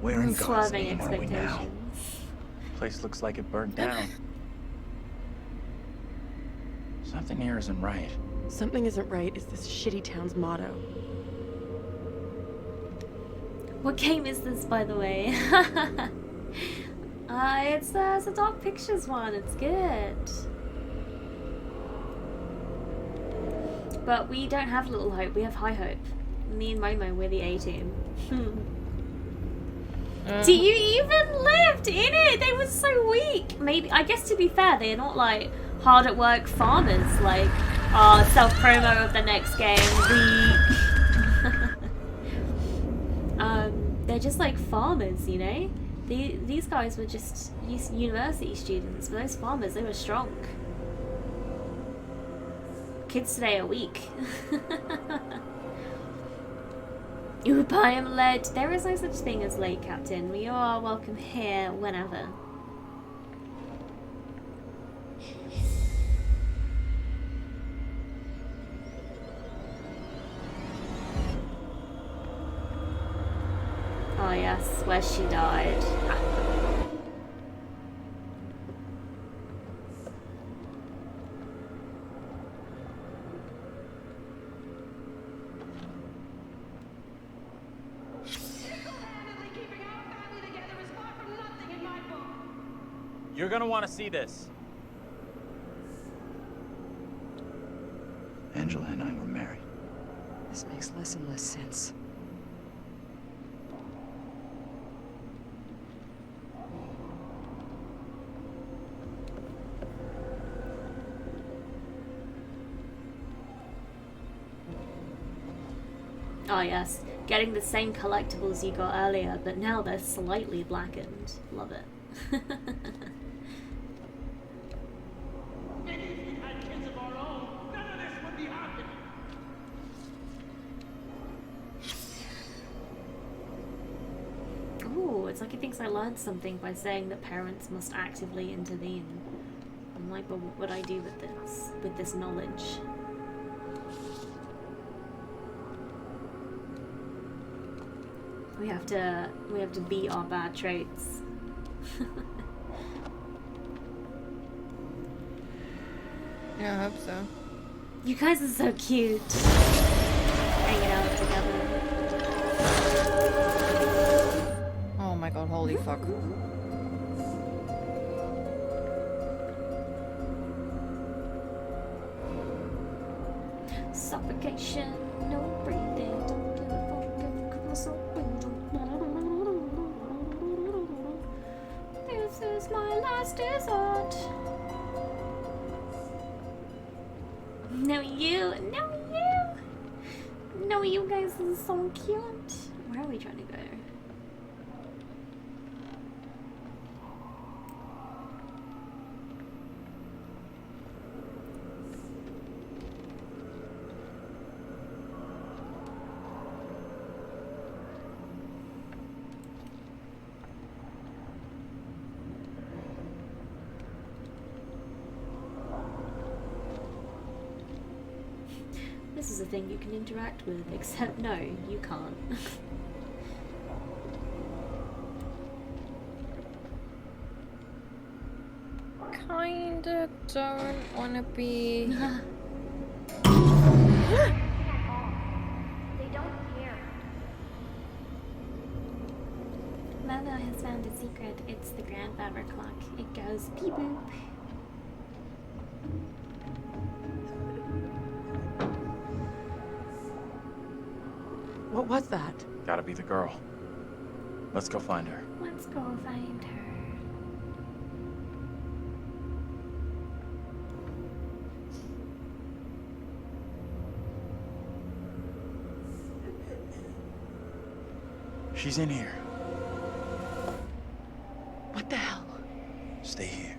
Where in God's Swerving name are we now? expectations. Place looks like it burnt down. Something here isn't right. Something isn't right is this shitty town's motto. What game is this, by the way? It's a Dark Pictures one. It's good. But we don't have Little Hope. We have High Hope. Me and Momo, we're the A-team. Do you even lived in it? They were so weak. Maybe, I guess to be fair, they're not like hard at work farmers. Like, self-promo of the next game. They're just like farmers, you know? These guys were just university students, but those farmers, they were strong. Kids today are weak. Oop, I am late. There is no such thing as late, Captain. You are welcome here whenever. Oh yes, where she died. You're gonna want to see this. Angela and I were married. This makes less and less sense. Oh yes, getting the same collectibles you got earlier, but now they're slightly blackened. Love it. Ooh, it's like he thinks I learned something by saying that parents must actively intervene. I'm like, but what would I do with this knowledge? We have to beat our bad traits. Yeah, I hope so. You guys are so cute. Hanging out together. Oh my god, holy fuck. Suffocation, no breathing, don't give a fuck if it comes up. This is my last resort. No you, no you guys are so cute. Where are we trying to go? This is a thing you can interact with, except no, you can't. Kinda don't wanna be... They don't care. Mother has found a secret. It's the grandfather clock. It goes beep boop. What was that? Gotta be the girl. Let's go find her. Let's go find her. She's in here. What the hell? Stay here.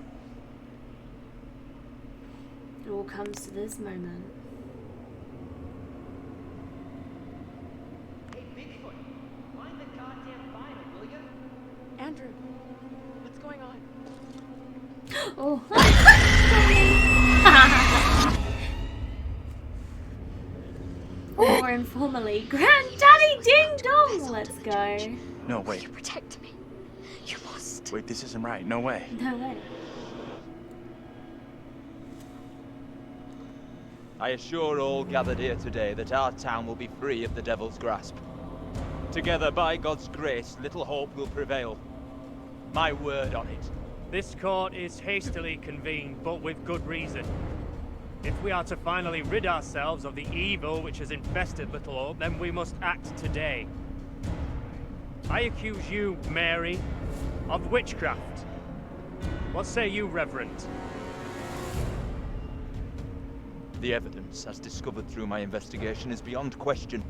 It all comes to this moment. Hey, Bigfoot, find the goddamn vinyl, will ya? Andrew, what's going on? Oh. Or informally, Granddaddy Ding Dong! Let's go. No, wait. You protect me. You must. Wait, this isn't right. No way. No way. I assure all gathered here today that our town will be free of the devil's grasp. Together, by God's grace, little hope will prevail. My word on it. This court is hastily convened, but with good reason. If we are to finally rid ourselves of the evil which has infested Little Hope, then we must act today. I accuse you, Mary, of witchcraft. What say you, Reverend? The evidence, as discovered through my investigation, is beyond question.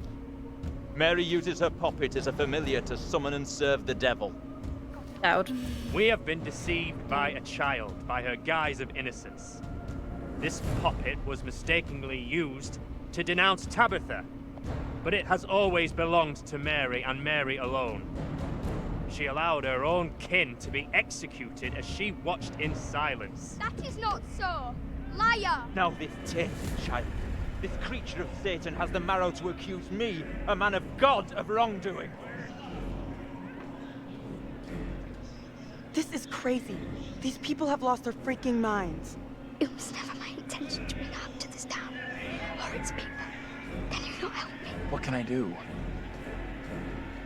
Mary uses her puppet as a familiar to summon and serve the devil. Out. We have been deceived by a child, by her guise of innocence. This puppet was mistakenly used to denounce Tabitha, but it has always belonged to Mary and Mary alone. She allowed her own kin to be executed as she watched in silence. That is not so. Liar! Now this tainted child, this creature of Satan, has the marrow to accuse me, a man of God, of wrongdoing. This is crazy. These people have lost their freaking minds. It was never my intention to bring harm to this town or its people. Can you not help me? What can I do?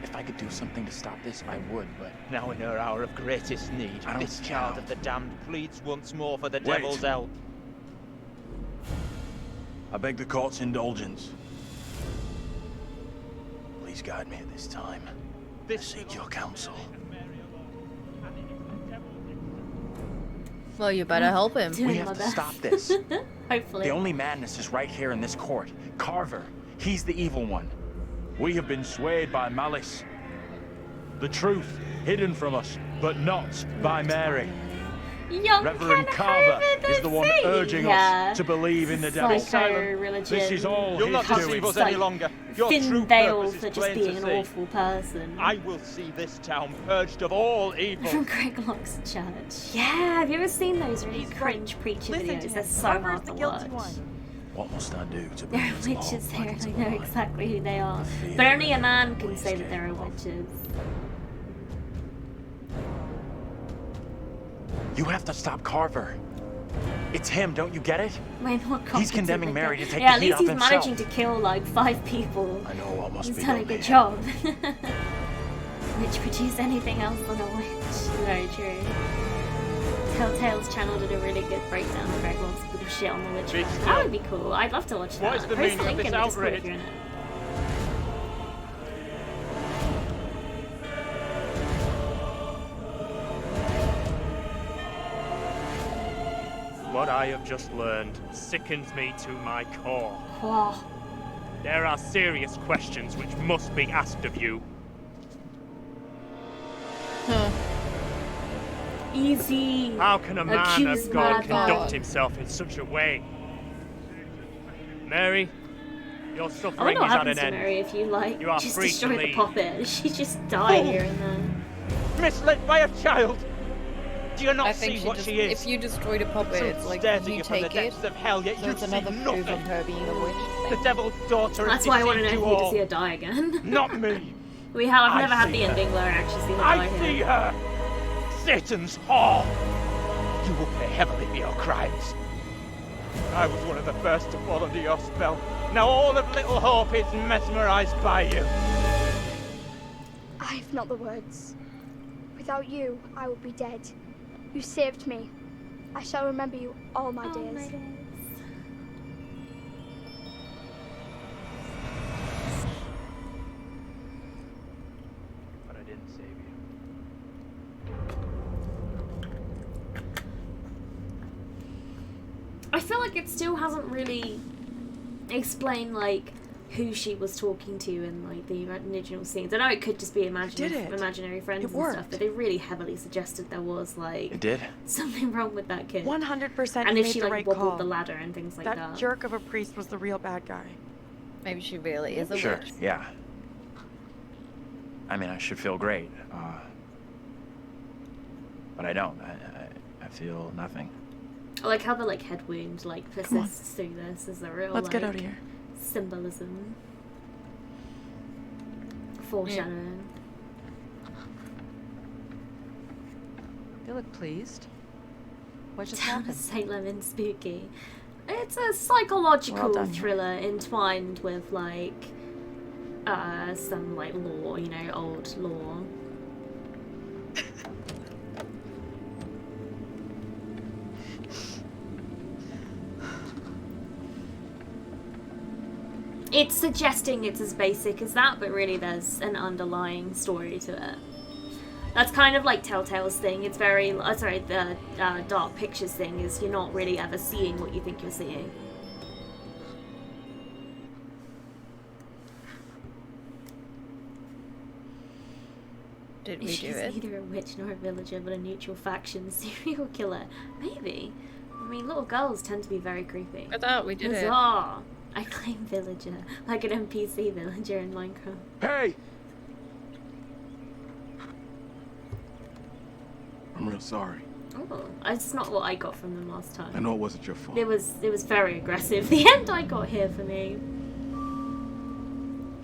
If I could do something to stop this, I would, but... Now in her hour of greatest need, I don't this see child how. of the damned pleads once more for the Wait. devil's help. I beg the court's indulgence. Please guide me at this time. I seek your counsel. Well, you better help him. We have to stop this. Hopefully. The only madness is right here in this court. Carver, he's the evil one. We have been swayed by malice. The truth hidden from us, but not by Mary. Young Reverend Carver is the one urging us to believe in the devil. This is all You'll not his deceive doing. us any longer. Your Thin true veil purpose for is just plain being to an see. awful person. I will see this town purged of all evil. From Greg Locke's church. Yeah, have you ever seen those really cringe preacher videos? They're so hard to watch. What must I do to There bring are this law witches back there, into and I know line? exactly who they are. But only a man can say that there are witches. You have to stop Carver. It's him, don't you get it? Way more He's condemning competent Mary than- to take yeah, the at heat least off he's himself. managing to kill like 5 people. I know what must He's be done a done good here. job. Which produce anything else than a witch. Very true. Telltale's channel did a really good breakdown of Greg Locke's bullshit on the witch. Be That still. would be cool. I'd love to watch that. What is the Post meaning a of link this in the Discord if outrage? you're in it. What I have just learned sickens me to my core. Oh. There are serious questions which must be asked of you. Easy. How can a man Accuse of God murder. conduct himself in such a way? Mary, your I suffering wonder what is at happens an to end. Mary if you like You are just free to destroy the leave. puppet. She just died Oh. here and then. Misled by a child. Do you not I think see what just, she is? if you destroy the puppet, Truth it's like stares at you you from the take it. depths of hell, yet So you it's see another proof of nothing. her being a witch. The devil's daughter That's has why I want to know deceived if you we get to all. see her die again. Not me. I've I never had see the her. ending where I actually see her die I see here. her. Satan's whore. You will pay heavily for your crimes. I was one of the first to fall under your spell. Now all of Little Hope is mesmerized by you. I have not the words. Without you, I would be dead. You saved me. I shall remember you all my days. But I didn't save you. I feel like it still hasn't really explained like who she was talking to in like the original scenes. I know it could just be imaginary friends and worked. stuff, but they really heavily suggested there was like It did? something wrong with that kid. 100% And you if made she the like right wobbled call. the ladder and things like That that. jerk of a priest was the real bad guy. Maybe she really is a Sure, witch. yeah. I mean, I should feel great. But I don't. I feel nothing. I like how the like head wound like persists through this as a real Let's get like, out of here. symbolism. Foreshadowing. They look pleased. What just Town of happened? Salem and spooky. It's a We're all psychological done here. thriller entwined with like some like lore, you know, old lore. It's suggesting it's as basic as that, but really there's an underlying story to it. That's kind of like Telltale's thing. It's very, the Dark Pictures thing is you're not really ever seeing what you think you're seeing. Did we do She's it? neither a witch nor a villager, but a neutral faction serial killer. Maybe. I mean, little girls tend to be very creepy. I thought we did it. Huzzah! I claim villager, like an NPC villager in Minecraft. Hey! I'm real sorry. Oh, it's not what I got from them last time. I know it wasn't your fault. It was very aggressive. The end I got here for me.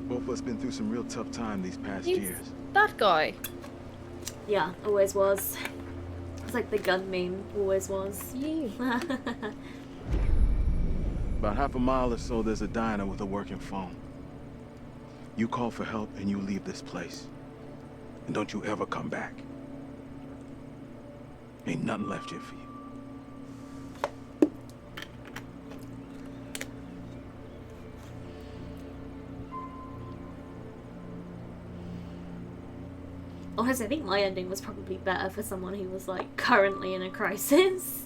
Both of us been through some real tough time these past He's years. that guy. Yeah, always was. It's like the gun meme, always was. About half a mile or so, there's a diner with a working phone. You call for help and you leave this place. And don't you ever come back. Ain't nothing left here for you. Honestly, I think my ending was probably better for someone who was, like, currently in a crisis.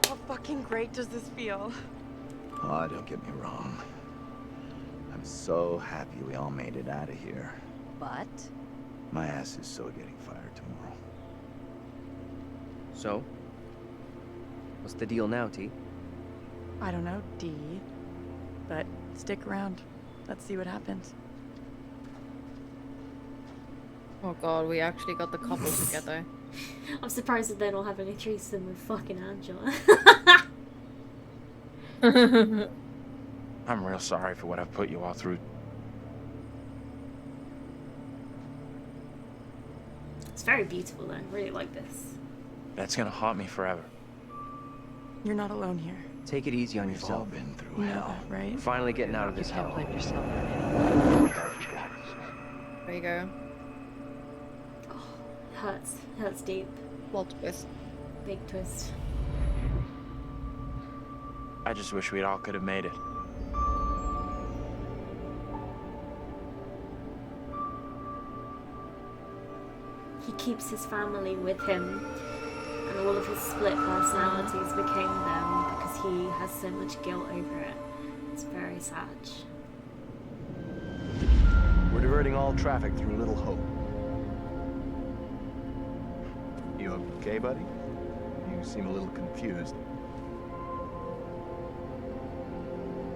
How fucking great does this feel? Oh, don't get me wrong. I'm so happy we all made it out of here. But? My ass is so getting fired tomorrow. So? What's the deal now, T? I don't know, D. But stick around. Let's see what happens. Oh god, we actually got the couple together. I'm surprised that they're not having a threesome with fucking Angela. I'm real sorry for what I've put you all through. It's very beautiful though. I really like this. That's gonna haunt me forever. You're not alone here. Take it easy on We've yourself. all been through You know hell. that, right? Finally getting out of this hell. Blame yourself. There you go. Hurts. Hurts deep. Plot twist. Big twist. I just wish we all could have made it. He keeps his family with him, and all of his split personalities became them because he has so much guilt over it. It's very sad. We're diverting all traffic through Little Hope. You okay, buddy? You seem a little confused.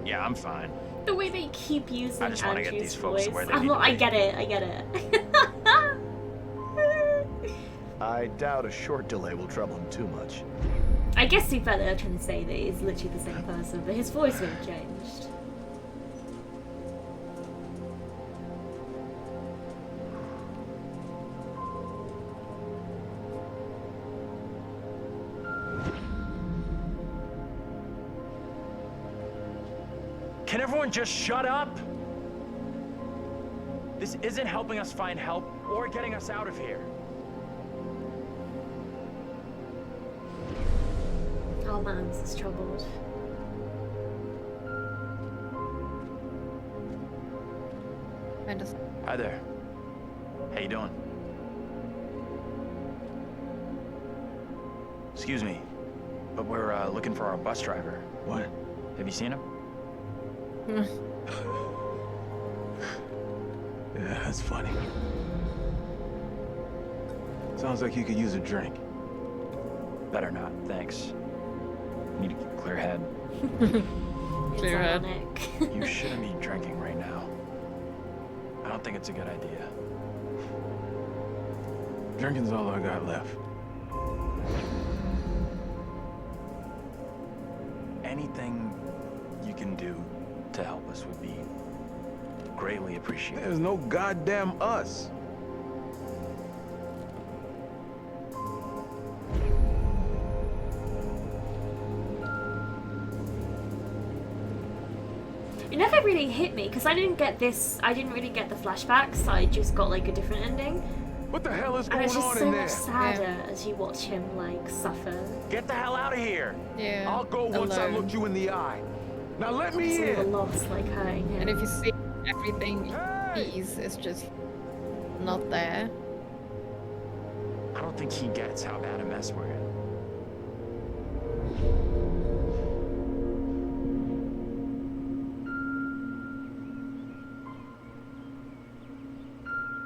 Yeah, I'm fine. The way they keep using I just want to get Andrew's these folks voice. where they I'm need to not, I be. get it. I get it. I doubt a short delay will trouble him too much. I guess to be fair, they're trying to say that he's literally the same person, but his voice would have changed. Can everyone just shut up? This isn't helping us find help or getting us out of here. Oh man, this is troubled. Hi there. How you doing? Excuse me, but we're looking for our bus driver. What? Have you seen him? Yeah, that's funny. Sounds like you could use a drink. Better not, thanks. Need a clear head. Clear head. You shouldn't be drinking right now. I don't think it's a good idea. Drinking's all I got left. Anything you can do to help us would be greatly appreciated. There's no goddamn us. It never really hit me because I didn't really get the flashbacks. I just got like a different ending. What the hell is And going it's just on so in much there? sadder as you watch him like suffer. Get the hell out of here! Yeah. I'll go once I alone. look you in the eye. Now let me It's all the in. loss like hurting him. And if you see everything he sees is just not there. I don't think he gets how bad a mess we're in.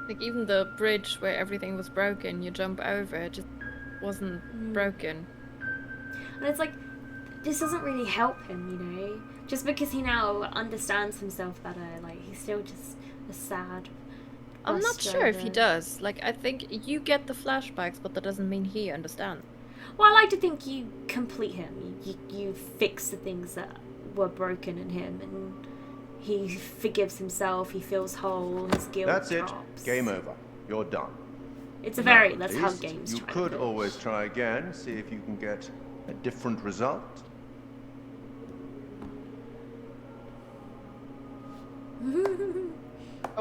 Like even the bridge where everything was broken, you jump over, it just wasn't broken. And it's like, this doesn't really help him, you know? Just because he now understands himself better, like, he's still just a sad I'm bus not sure if he driver. does. Like, I think you get the flashbacks, but that doesn't mean he understands. Well, I like to think you complete him. You fix the things that were broken in him, and he forgives himself, he feels whole, his guilt That's it. drops. Game over. You're done. It's a very, Now, that's at how least games You try to could finish. always try again, see if you can get a different result.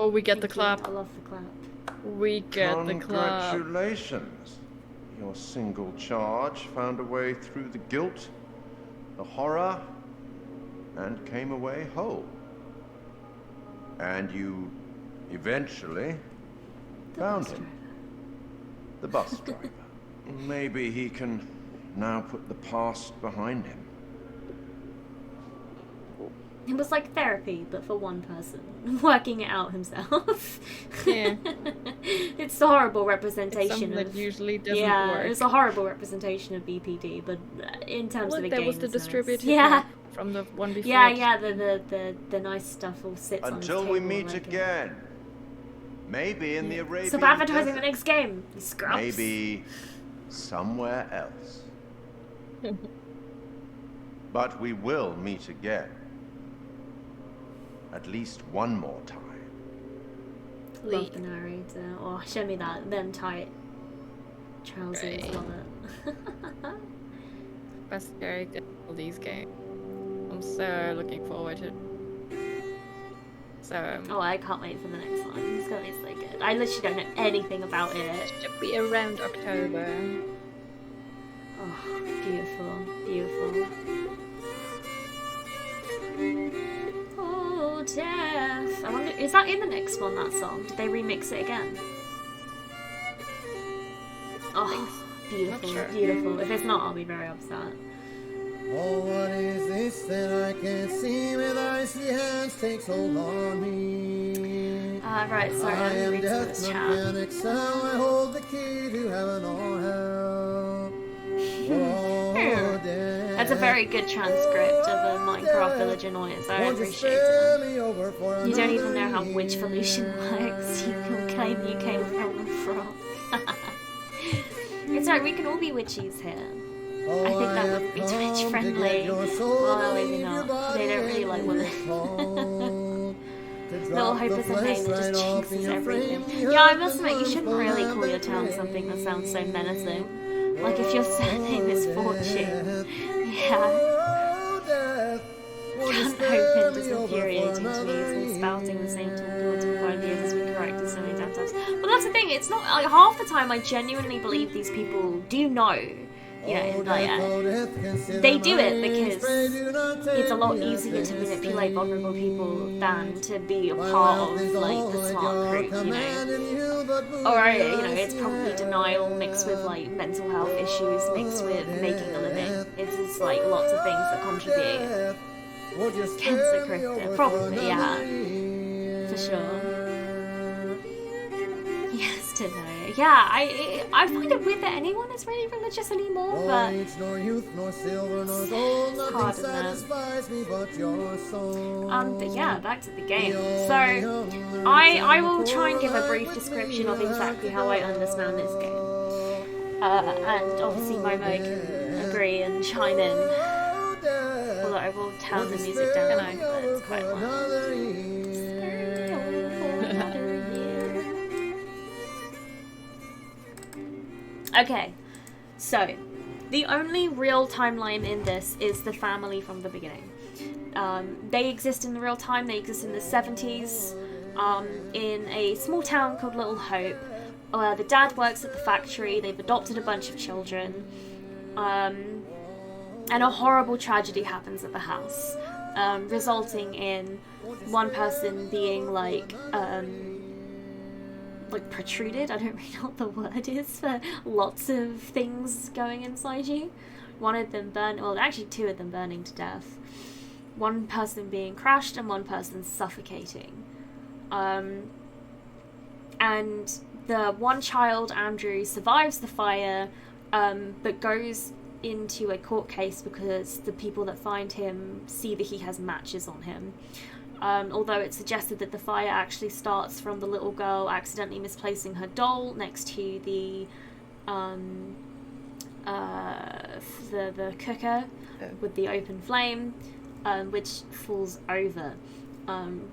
Oh, we get the Thank you. clap. I love the clap. We get the clap. Congratulations. Your single charge found a way through the guilt, the horror, and came away whole. And you eventually found him. The bus driver. Maybe he can now put the past behind him. It was like therapy, but for one person, working it out himself. Yeah. It's a horrible It's representation something of. that usually doesn't Yeah, work. it's a horrible representation of BPD, but in terms of the There game, was the it's nice. distributed Yeah. map from the one before. Yeah, the nice stuff all sits on his Until table. we meet like again. Maybe in the Arabian Stop advertising the desert. next game, you scrubs. Maybe somewhere else. But we will meet again. At least one more time. Love the narrator. Oh, show me that. Them tight trousers. Right. Love it. Best character in all these games. I'm so looking forward to. So. Oh, I can't wait for the next one. It's gonna be so good. I literally don't know anything about it. Should be around October. Oh, beautiful, beautiful. Oh, death. I wonder, is that in the next one, that song? Did they remix it again? Oh, beautiful, sure. beautiful. If it's not, I'll be very upset. Oh, what is this that I can't see with icy hands takes hold on me? Right, sorry, I I'm am reading death, this chat. mechanic sound. I hold the key to heaven or hell. Oh, death. That's a very good transcript of a Minecraft villager noise. I Won't you appreciate spare it. me over for You don't even another know how witchvolution works. You can claim you came from a frog. It's alright, we can all be witchies here. Oh, I think that would be Twitch friendly. Well, maybe not. They don't really like women. Little Hope is a name that just jinxes everything. Yeah, I must admit, you shouldn't really call your town something that sounds so menacing. Like if your surname is Fortune. Yeah. Can't Hope is infuriating to me. It's been spouting the same talk words for 5 years as we corrected so many damn times. Well, that's the thing. It's not like half the time I genuinely believe these people do know. You know, like, they do it because it's a lot easier to manipulate vulnerable people than to be a part of, like, the smart group, you know. Or, you know, it's probably denial mixed with, like, mental health issues mixed with making a living. It's just, like, lots of things that contribute. Cancer crypto, probably, yeah. For sure. Yes to know. Yeah, I find it weird that anyone is really religious anymore, but it's nor youth nor silver nor gold, nothing hard, isn't it? satisfies me but your soul. But yeah, back to the game. So I will try and give a brief description of exactly how I understand this game. And obviously Momo can agree and chime in. Although I will turn the music down, but it's quite loud. Okay, so the only real timeline in this is the family from the beginning. They exist in the real time. They exist in the 70s in a small town called Little Hope. The dad works at the factory. They've adopted a bunch of children. And a horrible tragedy happens at the house, resulting in one person being like protruded. I don't really know what the word is for lots of things going inside you. One of them actually two of them burning to death. One person being crushed and one person suffocating. And the one child, Andrew, survives the fire, but goes into a court case because the people that find him see that he has matches on him. Although it's suggested that the fire actually starts from the little girl accidentally misplacing her doll next to the cooker with the open flame, which falls over,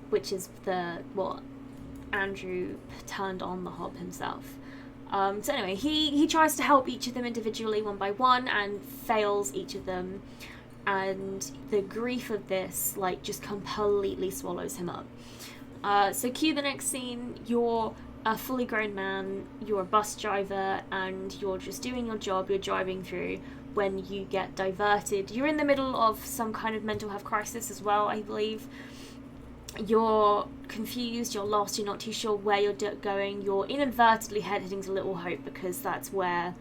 which is what Andrew turned on the hob himself. So anyway, he tries to help each of them individually one by one and fails each of them. And the grief of this, like, just completely swallows him up. So cue the next scene. You're a fully grown man, you're a bus driver, and you're just doing your job, you're driving through when you get diverted. You're in the middle of some kind of mental health crisis as well, I believe. You're confused, you're lost, you're not too sure where you're going. You're inadvertently heading to Little Hope because that's where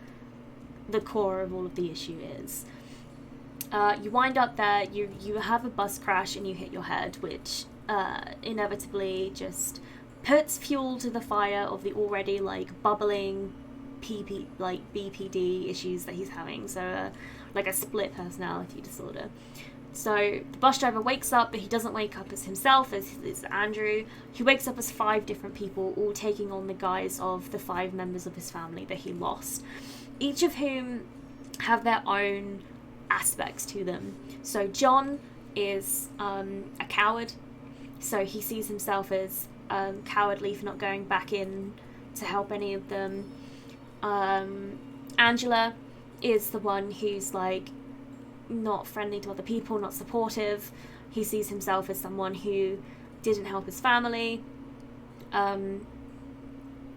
the core of all of the issue is. You wind up there, you have a bus crash and you hit your head, which inevitably just puts fuel to the fire of the already like bubbling BPD issues that he's having. So like a split personality disorder. So the bus driver wakes up, but he doesn't wake up as himself, as Andrew. He wakes up as 5 different people, all taking on the guise of the 5 members of his family that he lost, each of whom have their own aspects to them. So John is a coward, so he sees himself as cowardly for not going back in to help any of them. Angela is the one who's like not friendly to other people, not supportive. He sees himself as someone who didn't help his family,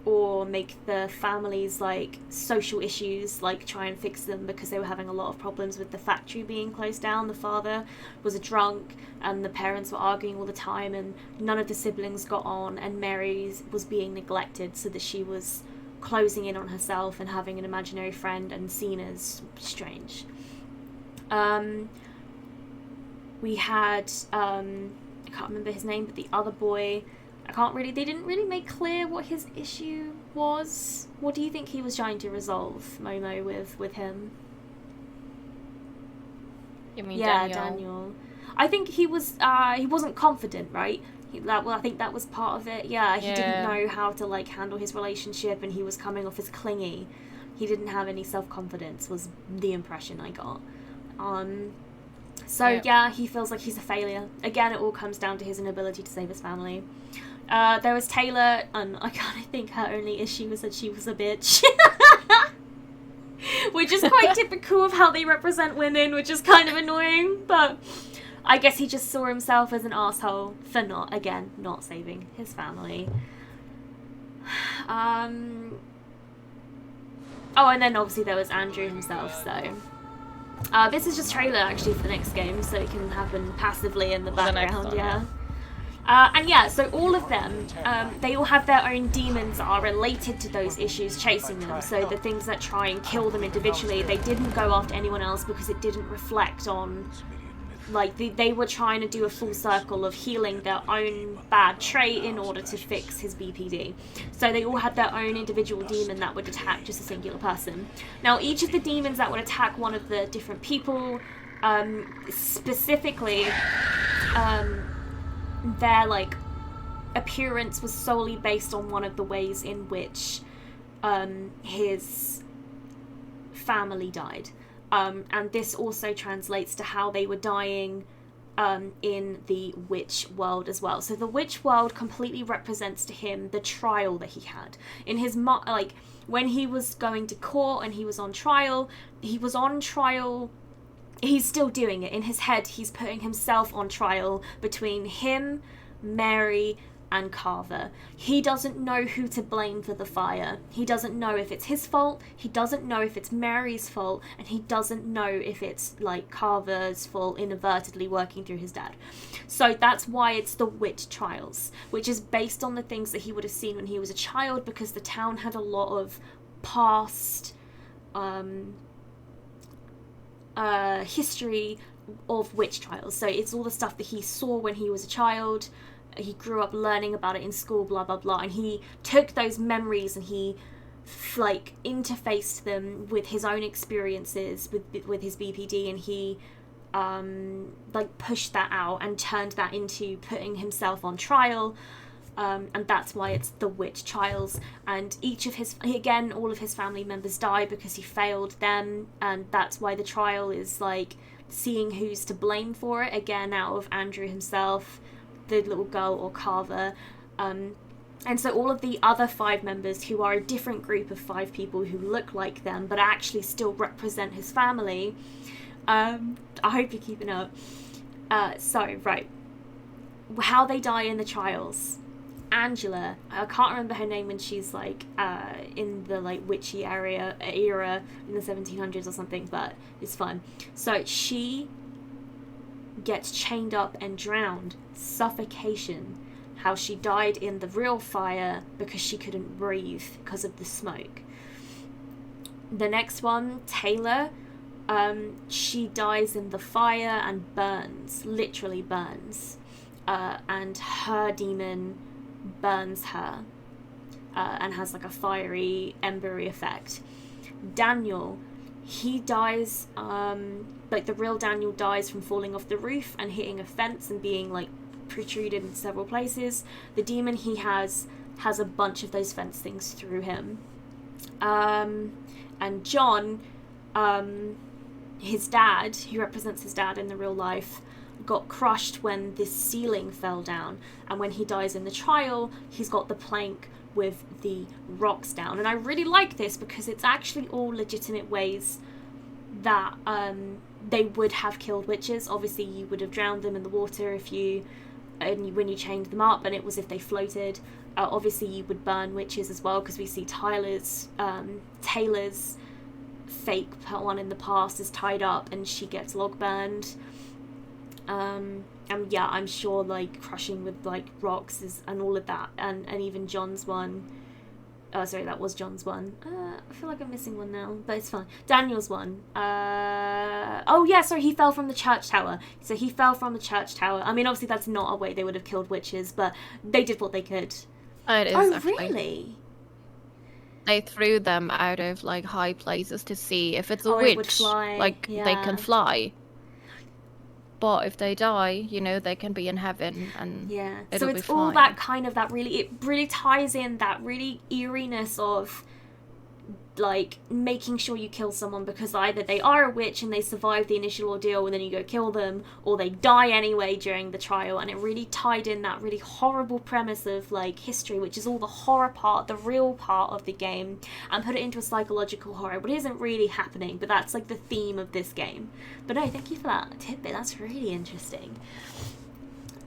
or make the family's like social issues, like try and fix them, because they were having a lot of problems with the factory being closed down. The father was a drunk and the parents were arguing all the time, and none of the siblings got on, and Mary was being neglected, so that she was closing in on herself and having an imaginary friend and seen as strange. We had I can't remember his name, but the other boy, they didn't really make clear what his issue was. What do you think he was trying to resolve, Momo, with him? You mean Daniel. I think he wasn't confident, right? I think that was part of it. Yeah, he didn't know how to like handle his relationship, and he was coming off as clingy. He didn't have any self-confidence, was the impression I got. He feels like he's a failure. Again, it all comes down to his inability to save his family. There was Taylor, and I kind of think her only issue was that she was a bitch. Which is quite typical of how they represent women, which is kind of annoying, but I guess he just saw himself as an asshole for not saving his family. And then obviously there was Andrew himself, so... this is just trailer actually for the next game, so it can happen passively in the background, so all of them, they all have their own demons that are related to those issues chasing them. So the things that try and kill them individually, they didn't go after anyone else because it didn't reflect on, like, they were trying to do a full circle of healing their own bad trait in order to fix his BPD. So they all had their own individual demon that would attack just a singular person. Now, each of the demons that would attack one of the different people, specifically, their, like, appearance was solely based on one of the ways in which his family died. And this also translates to how they were dying in the witch world as well. So the witch world completely represents to him the trial that he had. In his when he was going to court and he was on trial, he's still doing it. In his head, he's putting himself on trial between him, Mary, and Carver. He doesn't know who to blame for the fire. He doesn't know if it's his fault, he doesn't know if it's Mary's fault, and he doesn't know if it's like Carver's fault inadvertently working through his dad. So that's why it's the witch trials, which is based on the things that he would have seen when he was a child, because the town had a lot of past history of witch trials. So it's all the stuff that he saw when he was a child. He grew up learning about it in school, blah blah blah, and he took those memories and he like interfaced them with his own experiences with his BPD, and he like pushed that out and turned that into putting himself on trial. And that's why it's the witch trials. And all of his family members die because he failed them, and that's why the trial is like seeing who's to blame for it, again out of Andrew himself, the little girl, or Carver. And so all of the other 5 members, who are a different group of 5 people who look like them but actually still represent his family. I hope you're keeping up. How they die in the trials. Angela. I can't remember her name when she's like in the like witchy era in the 1700s or something, but it's fun. So she gets chained up and drowned. Suffocation. How she died in the real fire because she couldn't breathe because of the smoke. The next one, Taylor, she dies in the fire and burns, literally burns, and her demon burns her and has like a fiery, embery effect. Daniel, he dies, like the real Daniel dies from falling off the roof and hitting a fence and being like protruded in several places. The demon he has a bunch of those fence things through him. And John, his dad, who represents his dad in the real life, got crushed when this ceiling fell down, and when he dies in the trial, he's got the plank with the rocks down. And I really like this because it's actually all legitimate ways that they would have killed witches. Obviously you would have drowned them in the water when you chained them up, and it was if they floated. Obviously you would burn witches as well, because we see Taylor's fake one in the past is tied up and she gets log burned. And yeah, I'm sure like crushing with like rocks and all of that, and even John's one. Oh, sorry, that was John's one. I feel like I'm missing one now, but it's fine. Daniel's one. Oh yeah, sorry, he fell from the church tower. So he fell from the church tower. I mean, obviously that's not a way they would have killed witches, but they did what they could. It is, oh, actually. Really? They threw them out of like high places to see if it's a it would witch, fly. like Yeah. they can fly. But if they die, you know, they can be in heaven and yeah. it'll So be it's all fine. that kind of it really ties in that really eeriness of like making sure you kill someone because either they are a witch and they survive the initial ordeal and then you go kill them, or they die anyway during the trial. And it really tied in that really horrible premise of like history, which is all the horror part, the real part of the game, and put it into a psychological horror, but it isn't really happening, but that's like the theme of this game. But no, thank you for that tidbit, that's really interesting.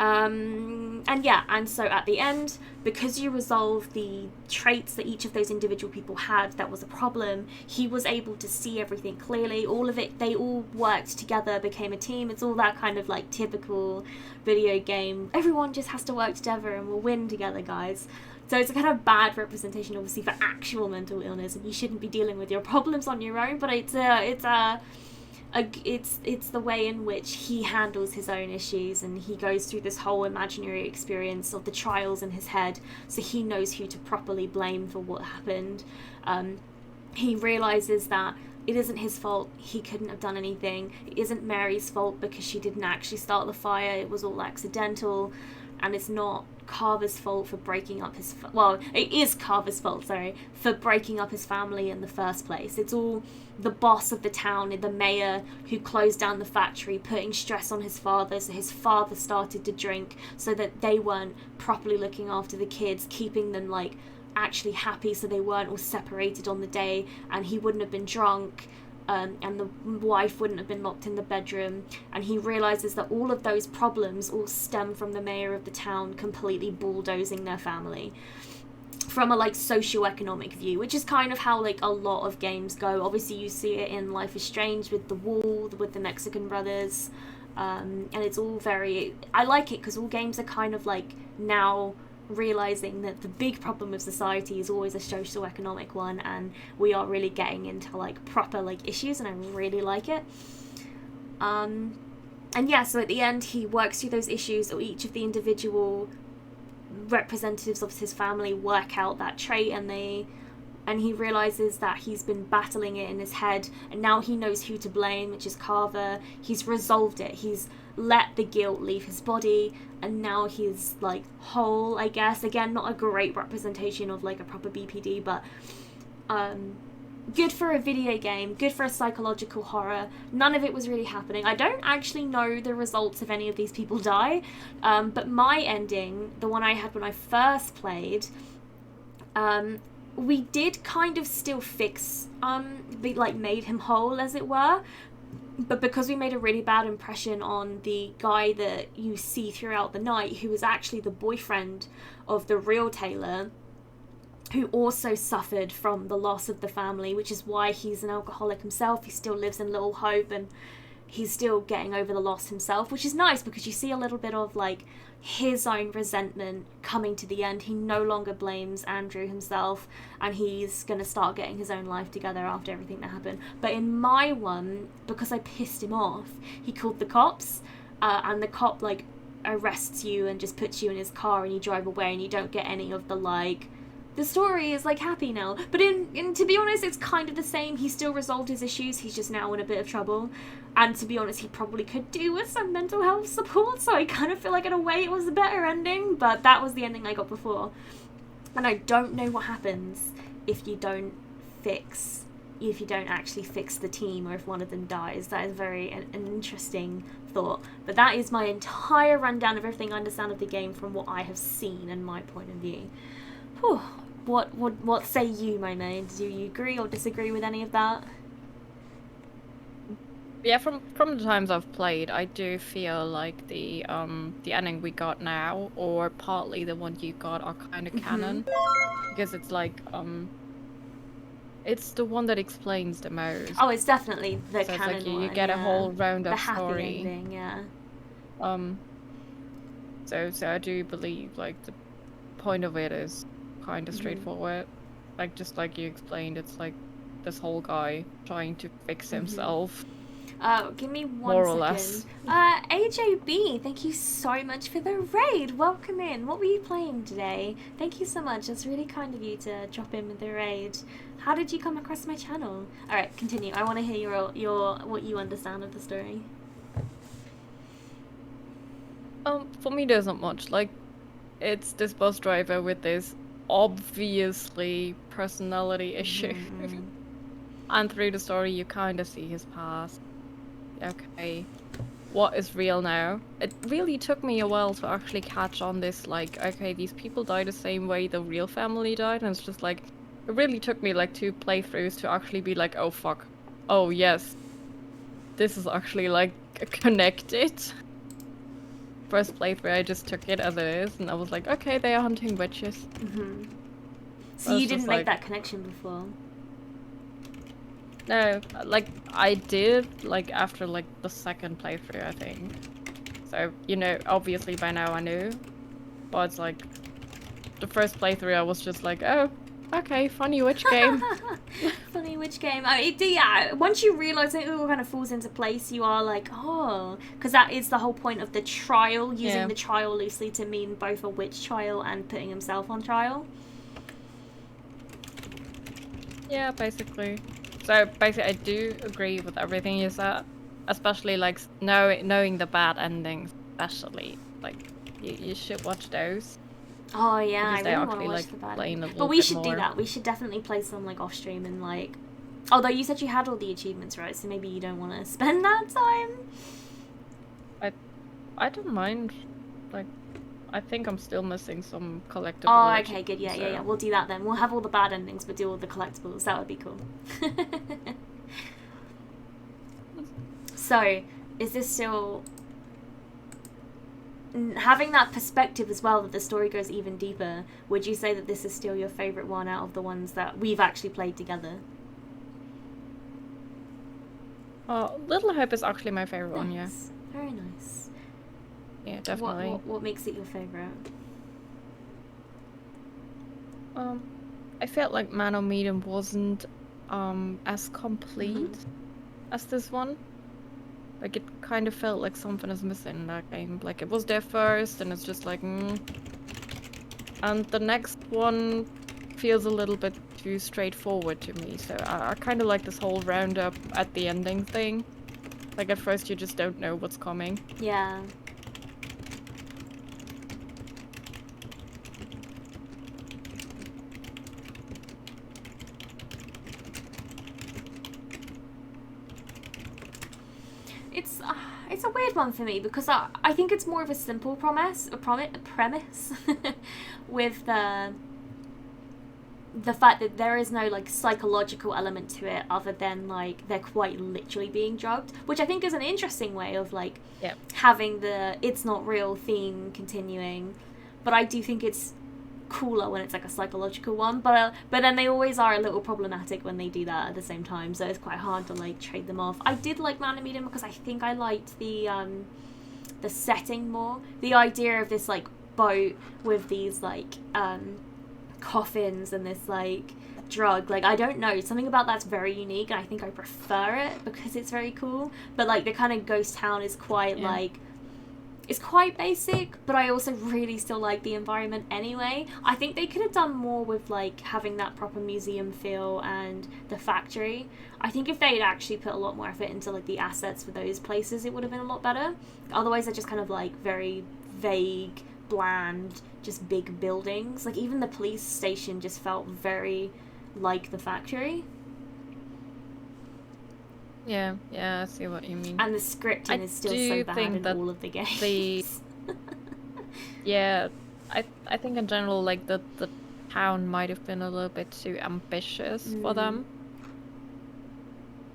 And yeah, and so at the end, because you resolve the traits that each of those individual people had that was a problem, he was able to see everything clearly. All of it, they all worked together, became a team. It's all that kind of like typical video game, everyone just has to work together and we'll win together, guys. So it's a kind of bad representation obviously for actual mental illness, and you shouldn't be dealing with your problems on your own, but it's the way in which he handles his own issues, and he goes through this whole imaginary experience of the trials in his head, so he knows who to properly blame for what happened. He realizes that it isn't his fault, he couldn't have done anything. It isn't Mary's fault because she didn't actually start the fire, it was all accidental. And it's not Carver's fault for breaking up his... well, it is Carver's fault, sorry, for breaking up his family in the first place. It's all the boss of the town, the mayor, who closed down the factory, putting stress on his father, so his father started to drink, so that they weren't properly looking after the kids, keeping them, like, actually happy, so they weren't all separated on the day, and he wouldn't have been drunk. And the wife wouldn't have been locked in the bedroom, and he realizes that all of those problems all stem from the mayor of the town completely bulldozing their family from a like socioeconomic view, which is kind of how like a lot of games go. Obviously you see it in Life is Strange with the wall, with the Mexican brothers, and it's all very, I like it because all games are kind of like now realizing that the big problem of society is always a socio-economic one, and we are really getting into like proper like issues, and I really like it. And yeah, so at the end he works through those issues, or each of the individual representatives of his family work out that trait, and he realizes that he's been battling it in his head, and now he knows who to blame, which is Carver. He's resolved it, he's let the guilt leave his body, and now he's like whole, I guess. Again, not a great representation of like a proper BPD, but good for a video game, good for a psychological horror. None of it was really happening. I don't actually know the results if any of these people die, but my ending, the one I had when I first played, we did kind of still fix, like made him whole, as it were. But because we made a really bad impression on the guy that you see throughout the night, who was actually the boyfriend of the real Taylor, who also suffered from the loss of the family, which is why he's an alcoholic himself. He still lives in Little Hope, and he's still getting over the loss himself, which is nice because you see a little bit of like his own resentment coming to the end. He no longer blames Andrew himself, and he's gonna start getting his own life together after everything that happened. But in my one, because I pissed him off, he called the cops, and the cop like arrests you and just puts you in his car, and you drive away, and you don't get any of the like, the story is like happy now. But in to be honest, it's kind of the same. He still resolved his issues, he's just now in a bit of trouble. And to be honest, he probably could do with some mental health support, so I kind of feel like in a way it was a better ending, but that was the ending I got before. And I don't know what happens if you don't actually fix the team, or if one of them dies. That is an interesting thought. But that is my entire rundown of everything I understand of the game from what I have seen and my point of view. Whew. What say you, my maid? Do you agree or disagree with any of that? Yeah, from the times I've played, I do feel like the ending we got now, or partly the one you got, are kind of canon, because it's like it's the one that explains the most. Oh, it's definitely the so canon it's like you one, get a yeah. whole roundup the happy story. ending, yeah. So I do believe like the point of it is kind of straightforward, like just like you explained. It's like this whole guy trying to fix himself. Give me one more or second. less. AJB, thank you so much for the raid. Welcome in. What were you playing today? Thank you so much. That's really kind of you to drop in with the raid. How did you come across my channel? All right, continue. I want to hear your what you understand of the story. For me, there's not much. Like, it's this bus driver with this obviously personality issue, and through the story, you kind of see his past. Okay, what is real now? It really took me a while to actually catch on this, like, okay, these people die the same way the real family died, and it's just like, it really took me like 2 playthroughs to actually be like, oh fuck, oh yes, this is actually like connected. First playthrough, I just took it as it is, and I was like, okay, they are hunting witches. So you didn't make that connection before? No, like, I did, like, after, like, the second playthrough, I think. So, you know, obviously by now I knew. But it's like, the first playthrough I was just like, oh, okay, funny witch game. Funny witch game. I mean, yeah, once you realise it all kind of falls into place, you are like, oh. Because that is the whole point of the trial, using the trial loosely to mean both a witch trial and putting himself on trial. Yeah, basically. So basically, I do agree with everything you said, especially like knowing the bad endings. Especially, like you should watch those. Oh yeah, I because they really want to actually watch like the bad. playing a little But we bit should do more. that. We should definitely play some like off stream and like. Although you said you had all the achievements, right? So maybe you don't want to spend that time. I don't mind. Like, I think I'm still missing some collectibles. Oh, okay, good. Yeah. We'll do that then. We'll have all the bad endings, but do all the collectibles. That would be cool. So, is this still having that perspective as well, that the story goes even deeper? Would you say that this is still your favorite one out of the ones that we've actually played together? Little Hope is actually my favorite one. Yeah. Very nice. Yeah, definitely. What makes it your favorite? I felt like Man of Medan wasn't as complete as this one. Like, it kind of felt like something is missing in that game. Like, it was there first, and it's just like, And the next one feels a little bit too straightforward to me. So I kind of like this whole roundup at the ending thing. Like, at first you just don't know what's coming. Yeah. It's a weird one for me because I think it's more of a simple premise with the the fact that there is no like psychological element to it other than like they're quite literally being drugged, which I think is an interesting way of like having the it's not real theme continuing. But I do think it's cooler when it's like a psychological one, but then they always are a little problematic when they do that at the same time, so it's quite hard to like trade them off. I did like Man of Medan because I think I liked the setting more, the idea of this like boat with these like coffins and this like drug, like I don't know, something about that's very unique and I think I prefer it because it's very cool. But like the kind of ghost town is quite like, it's quite basic, but I also really still like the environment anyway. I think they could have done more with like having that proper museum feel and the factory. I think if they'd actually put a lot more effort into like the assets for those places, it would have been a lot better. Otherwise they're just kind of like very vague, bland, just big buildings. Like even the police station just felt very like the factory. Yeah, I see what you mean. And the scripting is still so bad in all of the games. Yeah, I think in general, like the town might have been a little bit too ambitious for them.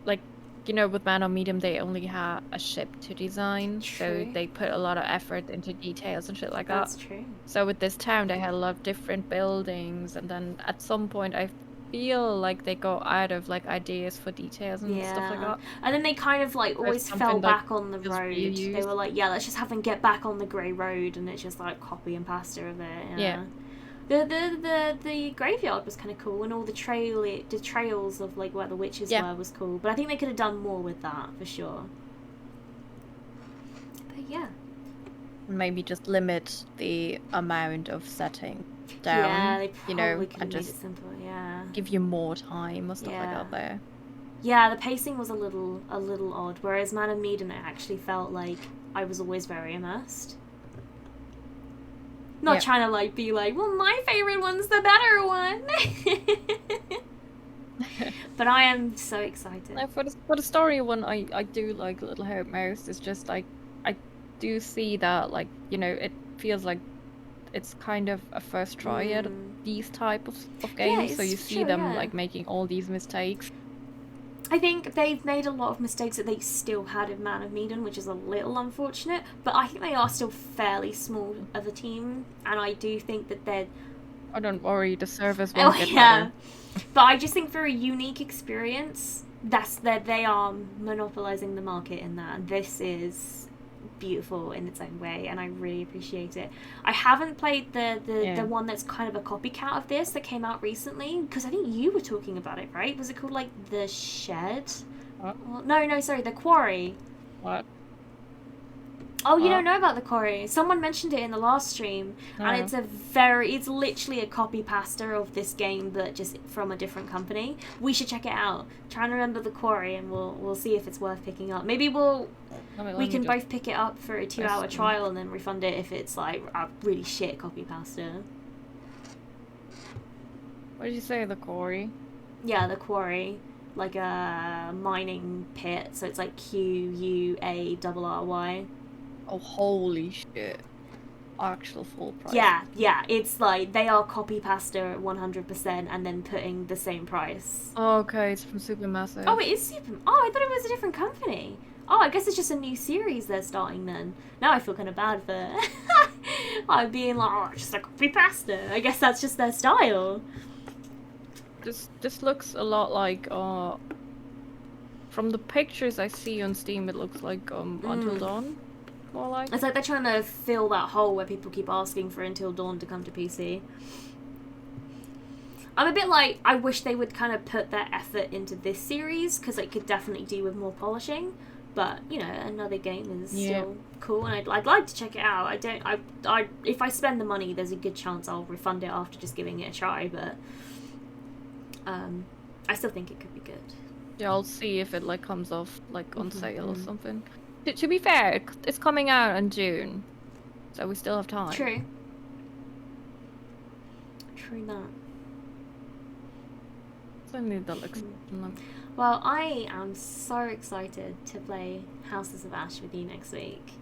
Like, you know, with Man of Medium, they only had a ship to design, so they put a lot of effort into details and shit like that. That's true. So with this town, they had a lot of different buildings, and then at some point, I feel like they got out of like ideas for details and stuff like that. And then they kind of like always fell back on the road. They were like, yeah, let's just have them get back on the grey road, and it's just like copy and pasta of it. Yeah. The graveyard was kind of cool, and all the trails of like where the witches were was cool. But I think they could have done more with that for sure. But yeah. Maybe just limit the amount of setting down. Yeah, they you know, probably could and have made just it simpler. Yeah. give you more time or stuff like that there. Yeah, the pacing was a little odd. Whereas Man of Medan, it actually felt like I was always very immersed. Not trying to like be like, well, my favorite one's the better one. But I am so excited. No, for the story one, I do like Little Hope most. It's just like I do see that, like, you know, it feels like it's kind of a first try at these type of games, so you see them like making all these mistakes. I think they've made a lot of mistakes that they still had in Man of Medan, which is a little unfortunate, but I think they are still fairly small of a team, and I do think that they're... Oh, don't worry, the servers won't get better. But I just think for a unique experience, they are monopolizing the market in that, and this is beautiful in its own way, and I really appreciate it. I haven't played the one that's kind of a copycat of this that came out recently, because I think you were talking about it, right? Was it called like The Shed? What? No, sorry, The Quarry. What? Oh, you don't know about The Quarry? Someone mentioned it in the last stream, and it's literally a copy pasta of this game, but just from a different company. We should check it out. Try and remember The Quarry, and we'll see if it's worth picking up. Maybe we can both pick it up for a 2-hour trial and then refund it if it's like a really shit copy pasta. What did you say, The Quarry? Yeah, The Quarry. Like a mining pit, so it's like QUARRY. Oh, holy shit. Actual full price. Yeah, it's like they are copy pasta at 100% and then putting the same price. Oh, okay, it's from Supermassive. Oh, it is Super... Oh, I thought it was a different company. Oh, I guess it's just a new series they're starting then. Now I feel kind of bad for I'm being like, oh, it's just a copy pasta. I guess that's just their style. This looks a lot like from the pictures I see on Steam, it looks like Until Dawn. More like. It's like they're trying to fill that hole where people keep asking for Until Dawn to come to PC. I'm a bit like, I wish they would kind of put their effort into this series, because it could definitely do with more polishing. But, you know, another game is still cool, and I'd like to check it out. I if I spend the money, there's a good chance I'll refund it after just giving it a try, but I still think it could be good. Yeah, I'll see if it like comes off like on sale or something. To be fair, it's coming out in June, so we still have time. True that. Something that looks. Well, I am so excited to play Houses of Ash with you next week.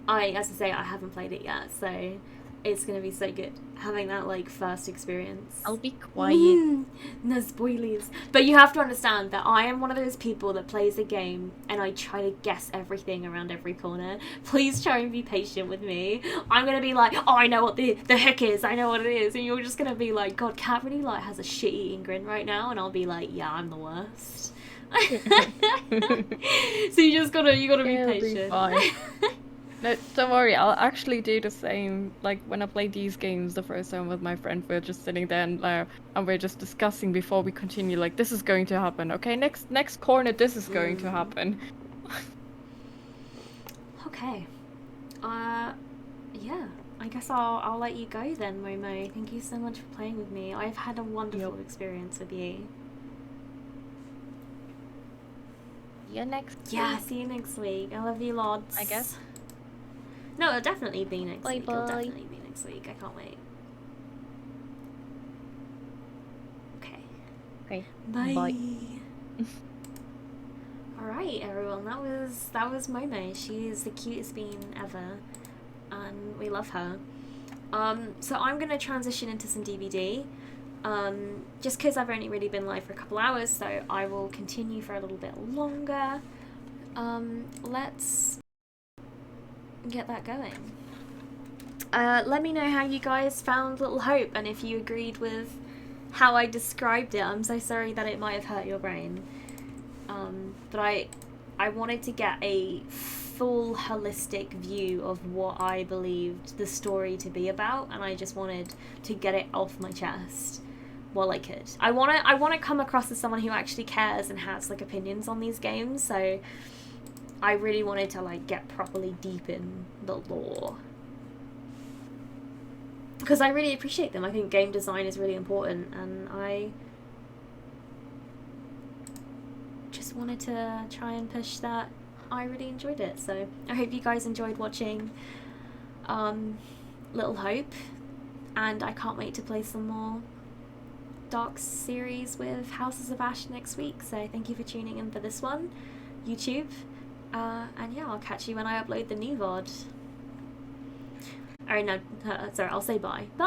As I say, I haven't played it yet, so it's gonna be so good having that like first experience. I'll be quiet. No spoilies. But you have to understand that I am one of those people that plays a game and I try to guess everything around every corner. Please try and be patient with me. I'm gonna be like, oh, I know what the heck is, I know what it is, and you're just gonna be like, God, Cat really like has a shit-eating grin right now, and I'll be like, yeah, I'm the worst. So you gotta be patient. Fine. No, don't worry, I'll actually do the same. Like, when I played these games the first time with my friend, we're just sitting there and we're just discussing before we continue, like, this is going to happen, okay? Next corner, this is going to happen. Okay. Yeah. I guess I'll let you go then, Momo. Thank you so much for playing with me. I've had a wonderful experience with you. See you next week. Yeah, see you next week. I love you lots. I guess. No, it'll definitely be next week. It'll Bye. definitely be next week. I can't wait. Okay. Okay. Bye. Bye. Alright, everyone. That was Momo. She is the cutest bean ever. And we love her. So I'm gonna transition into some DVD. Just because I've only really been live for a couple hours, so I will continue for a little bit longer. Let's get that going. Let me know how you guys found Little Hope and if you agreed with how I described it. I'm so sorry that it might have hurt your brain. But I wanted to get a full holistic view of what I believed the story to be about, and I just wanted to get it off my chest while I could. I want to come across as someone who actually cares and has like opinions on these games, so I really wanted to like get properly deep in the lore, because I really appreciate them. I think game design is really important, and I just wanted to try and push that. I really enjoyed it, so I hope you guys enjoyed watching Little Hope, and I can't wait to play some more Dark series with Houses of Ash next week. So thank you for tuning in for this one, YouTube. And yeah, I'll catch you when I upload the new VOD. Oh no, sorry, I'll say bye. Bye!